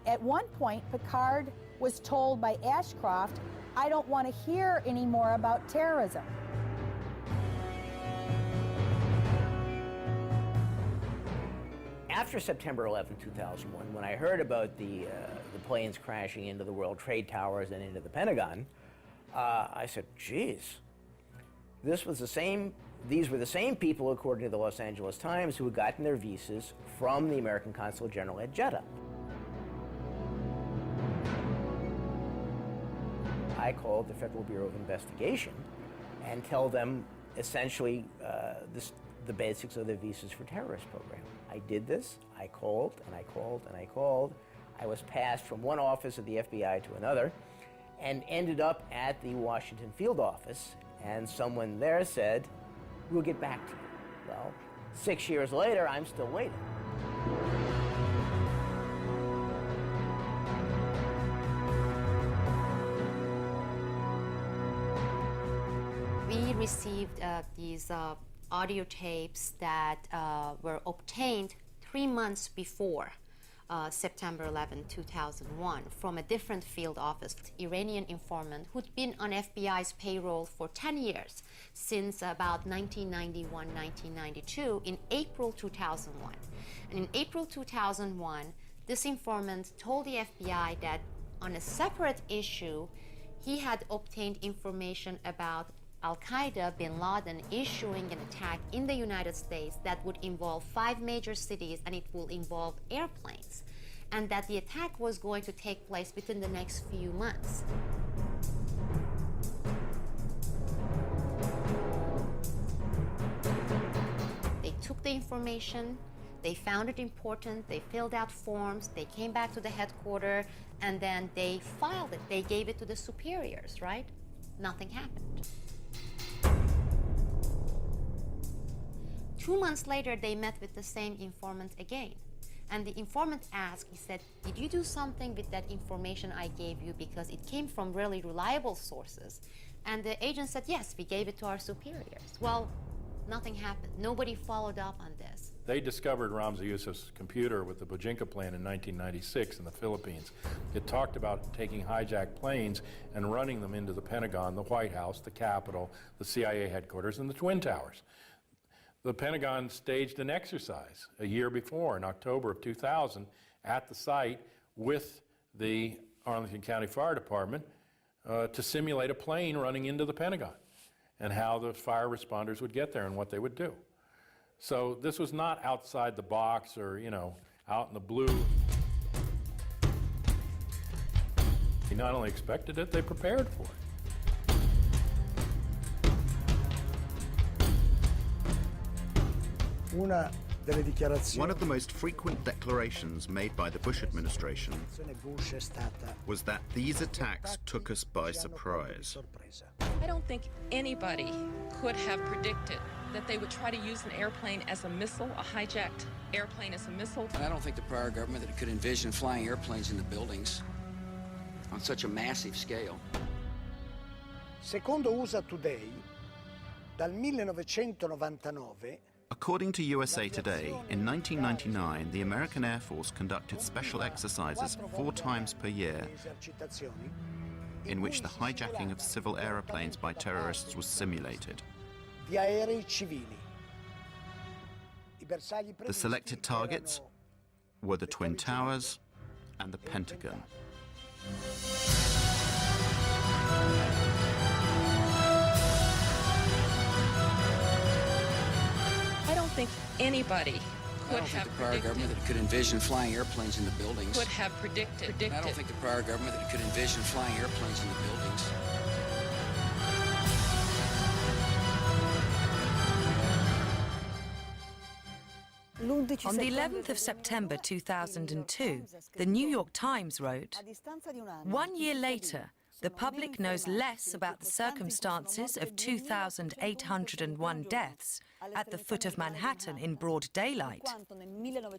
At one point, Picard was told by Ashcroft, "I don't want to hear any more about terrorism." After September 11, 2001, when I heard about the planes crashing into the World Trade Towers and into the Pentagon, I said, geez, these were the same people, according to the Los Angeles Times, who had gotten their visas from the American Consulate General at Jeddah. I called the Federal Bureau of Investigation and tell them essentially the basics of the Visas for Terrorists program. I did this. I called and I called and I called. I was passed from one office of the FBI to another and ended up at the Washington field office, and someone there said, "We'll get back to you." Well, 6 years later, I'm still waiting. We received these audio tapes that were obtained 3 months before September 11, 2001, from a different field office, Iranian informant who'd been on FBI's payroll for 10 years, since about 1991, 1992, in April 2001. And in April 2001, this informant told the FBI that on a separate issue, he had obtained information about Al-Qaeda, bin Laden, issuing an attack in the United States that would involve 5 major cities, and it will involve airplanes, and that the attack was going to take place within the next few months. They took the information, they found it important, they filled out forms, they came back to the headquarters, and then they filed it. They gave it to the superiors, right? Nothing happened. 2 months later, they met with the same informant again. And the informant asked, he said, "Did you do something with that information I gave you, because it came from really reliable sources?" And the agent said, "Yes, we gave it to our superiors." Well, nothing happened. Nobody followed up on this. They discovered Ramzi Youssef's computer with the Bojinka plan in 1996 in the Philippines. It talked about taking hijacked planes and running them into the Pentagon, the White House, the Capitol, the CIA headquarters, and the Twin Towers. The Pentagon staged an exercise a year before, in October of 2000, at the site with the Arlington County Fire Department to simulate a plane running into the Pentagon and how the fire responders would get there and what they would do. So this was not outside the box or, out in the blue. They not only expected it, they prepared for it. One of the most frequent declarations made by the Bush administration was that these attacks took us by surprise. I don't think anybody could have predicted that they would try to use an airplane as a missile, a hijacked airplane as a missile. And I don't think the prior government that could envision flying airplanes into buildings on such a massive scale. Secondo USA Today, dal 1999. According to USA Today, in 1999, the American Air Force conducted special exercises 4 times per year in which the hijacking of civil aeroplanes by terrorists was simulated. Di aerei civili. The selected targets were the Twin Towers and the Pentagon. I don't think anybody I don't think the prior government that could envision flying airplanes in the buildings. could have predicted. I don't think the prior government that could envision flying airplanes in the buildings. On the 11th of September 2002, the New York Times wrote, "1 year later, the public knows less about the circumstances of 2,801 deaths at the foot of Manhattan in broad daylight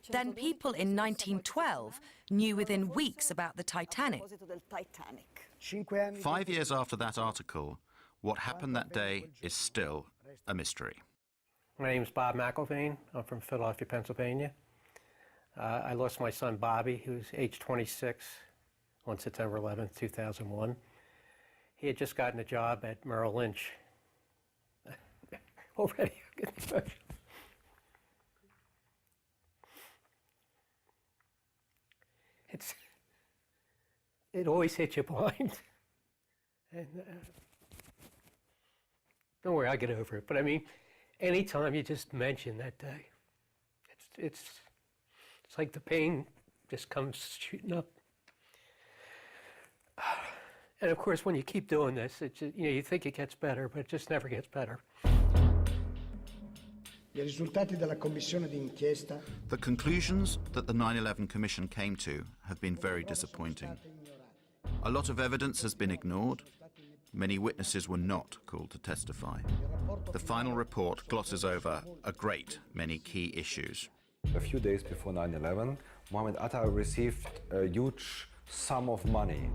than people in 1912 knew within weeks about the Titanic." 5 years after that article, what happened that day is still a mystery. My name is Bob McIlvaine. I'm from Philadelphia, Pennsylvania. I lost my son Bobby, who was age 26, on September 11th, 2001. He had just gotten a job at Merrill Lynch. Already, it always hits you blind. And don't worry, I'll get over it. But I mean, anytime you just mention that day, it's like the pain just comes shooting up. And of course, when you keep doing this, it just, you think it gets better, but it just never gets better. I risultati della commissione d'inchiesta. The conclusions that the 9/11 Commission came to have been very disappointing. A lot of evidence has been ignored. Many witnesses were not called to testify. The final report glosses over a great many key issues. A few days before 9/11, Mohammed Atta received a huge sum of money,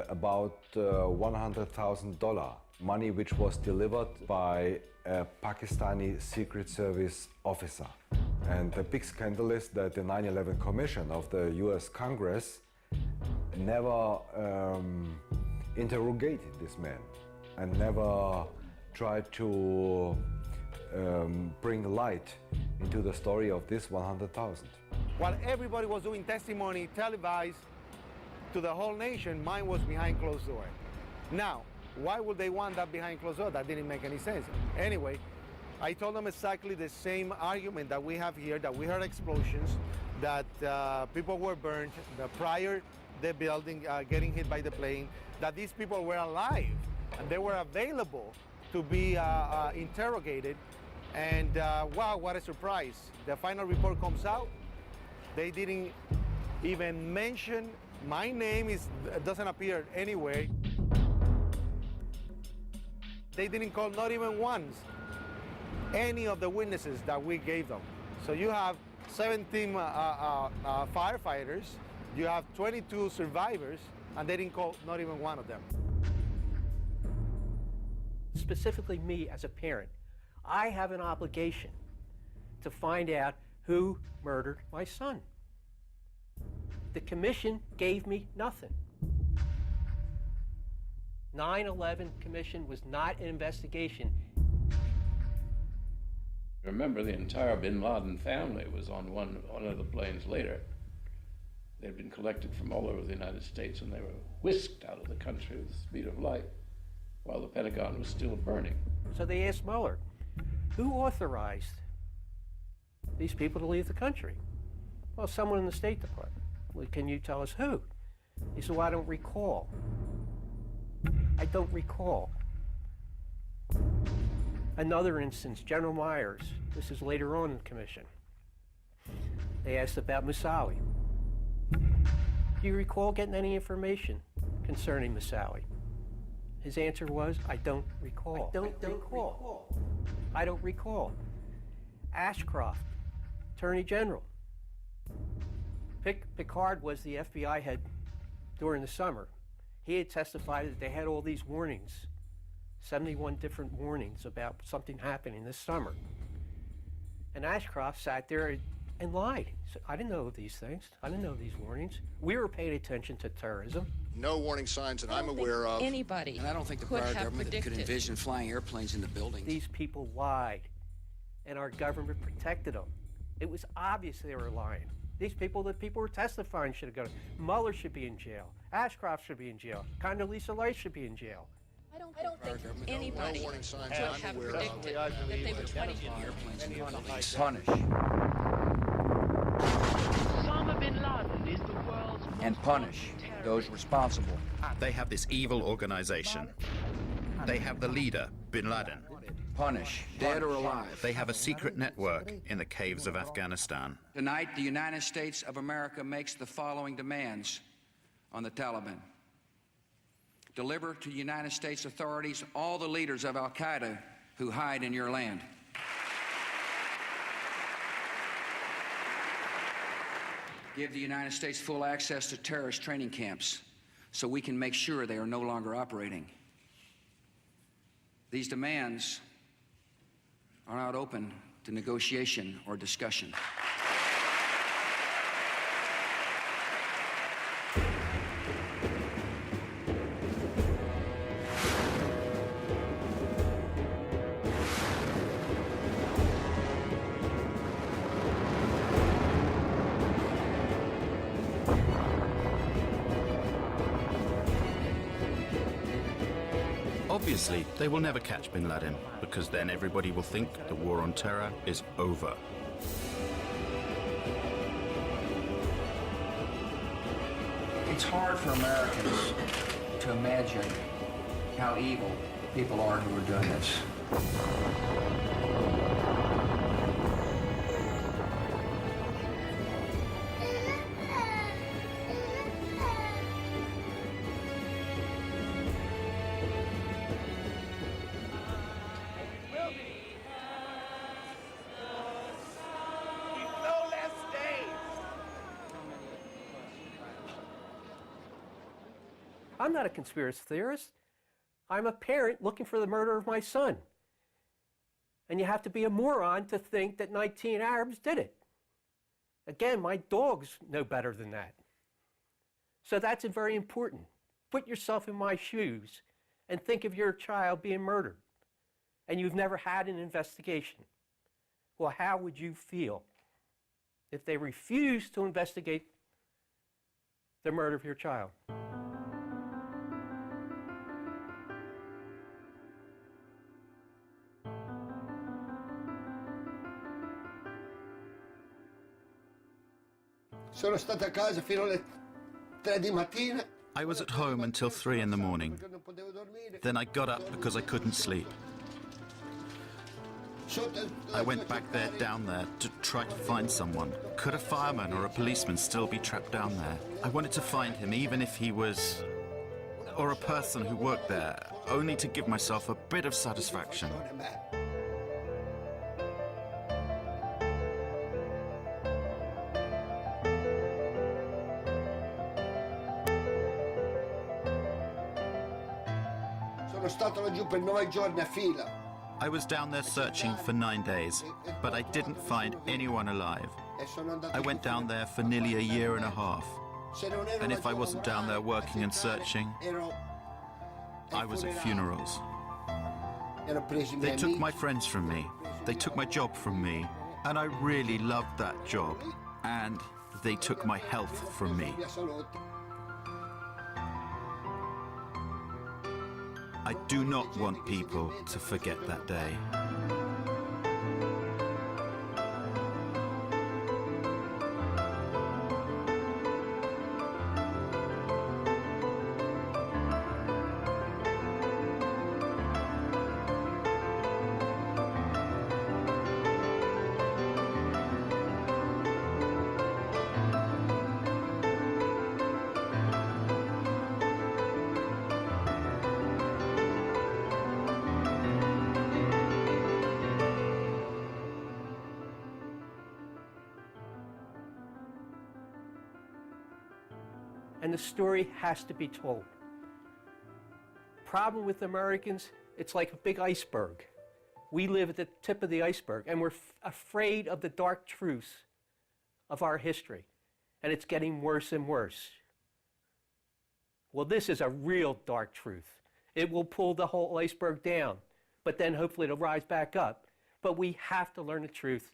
about $100,000, money which was delivered by a Pakistani Secret Service officer. And the big scandal is that the 9/11 Commission of the US Congress never interrogated this man and never tried to bring light into the story of this 100,000. While everybody was doing testimony televised to the whole nation, mine was behind closed door. Now, why would they want that behind closed door? That didn't make any sense. Anyway, I told them exactly the same argument that we have here, that we heard explosions, that people were burned, prior the building getting hit by the plane, that these people were alive and they were available to be interrogated. And wow, what a surprise. The final report comes out. They didn't even mention my name, doesn't appear anywhere. They didn't call, not even once, any of the witnesses that we gave them. So you have 17 firefighters, you have 22 survivors, and they didn't call not even one of them. Specifically me as a parent, I have an obligation to find out who murdered my son. The commission gave me nothing. 9/11 Commission was not an investigation. Remember, the entire bin Laden family was on one of the planes later. They'd been collected from all over the United States, and they were whisked out of the country with the speed of light while the Pentagon was still burning. So they asked Mueller, who authorized these people to leave the country? Well, someone in the State Department. Well, can you tell us who? He said, well, I don't recall. I don't recall. Another instance, General Myers. This is later on in the commission. They asked about Moussaoui. Do you recall getting any information concerning Moussaoui? His answer was, I don't recall. I don't recall. Ashcroft, Attorney General. Picard was the FBI head during the summer. He had testified that they had all these warnings 71 different warnings about something happening this summer. And Ashcroft sat there and lied. So I didn't know these things. I didn't know these warnings. We were paying attention to terrorism. No warning signs that I'm aware of. Anybody And I don't think the could prior have government could predicted. envision flying airplanes into buildings. These people lied, and our government protected them. It was obvious they were lying. These people that people were testifying should have gone. Mueller should be in jail. Ashcroft should be in jail. Condoleezza Rice should be in jail. I don't think anybody warning signs could I'm have aware of. predicted that they would try to use Airplanes into buildings. Punish. Osama bin Laden is the world's And punish those responsible. They have this evil organization. They have the leader, bin Laden. Punish. Dead or alive. They have a secret network in the caves of Afghanistan. Tonight, the United States of America makes the following demands on the Taliban. Deliver to United States authorities all the leaders of Al-Qaeda who hide in your land. Give the United States full access to terrorist training camps so we can make sure they are no longer operating. These demands are not open to negotiation or discussion. Obviously, they will never catch bin Laden, because then everybody will think the war on terror is over. It's hard for Americans to imagine how evil people are who are doing this. I'm not a conspiracy theorist. I'm a parent looking for the murder of my son. And you have to be a moron to think that 19 Arabs did it. Again, my dogs know better than that. So that's very important. Put yourself in my shoes and think of your child being murdered. And you've never had an investigation. Well, how would you feel if they refused to investigate the murder of your child? Sono stata a casa fino alle 3 di mattina. I was at home until 3 in the morning. Then I got up because I couldn't sleep. I went back there, down there, to try to find someone. Could a fireman or a policeman still be trapped down there? I wanted to find him, even if he was... or a person who worked there, only to give myself a bit of satisfaction. Sono stato laggiù per 9 giorni a fila. I was down there searching for 9 days, but I didn't find anyone alive. I went down there for nearly a year and a half. And if I wasn't down there working and searching, I was at funerals. They took my friends from me. They took my job from me. And I really loved that job. And they took my health from me. I do not want people to forget that day. And the story has to be told. problem with Americans, it's like a big iceberg. We live at the tip of the iceberg, and we're afraid of the dark truths of our history, and it's getting worse and worse. Well, this is a real dark truth. It will pull the whole iceberg down, but then hopefully it'll rise back up. But we have to learn the truth,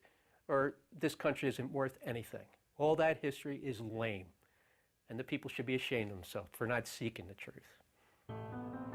or this country isn't worth anything. All that history is lame, and the people should be ashamed of themselves for not seeking the truth.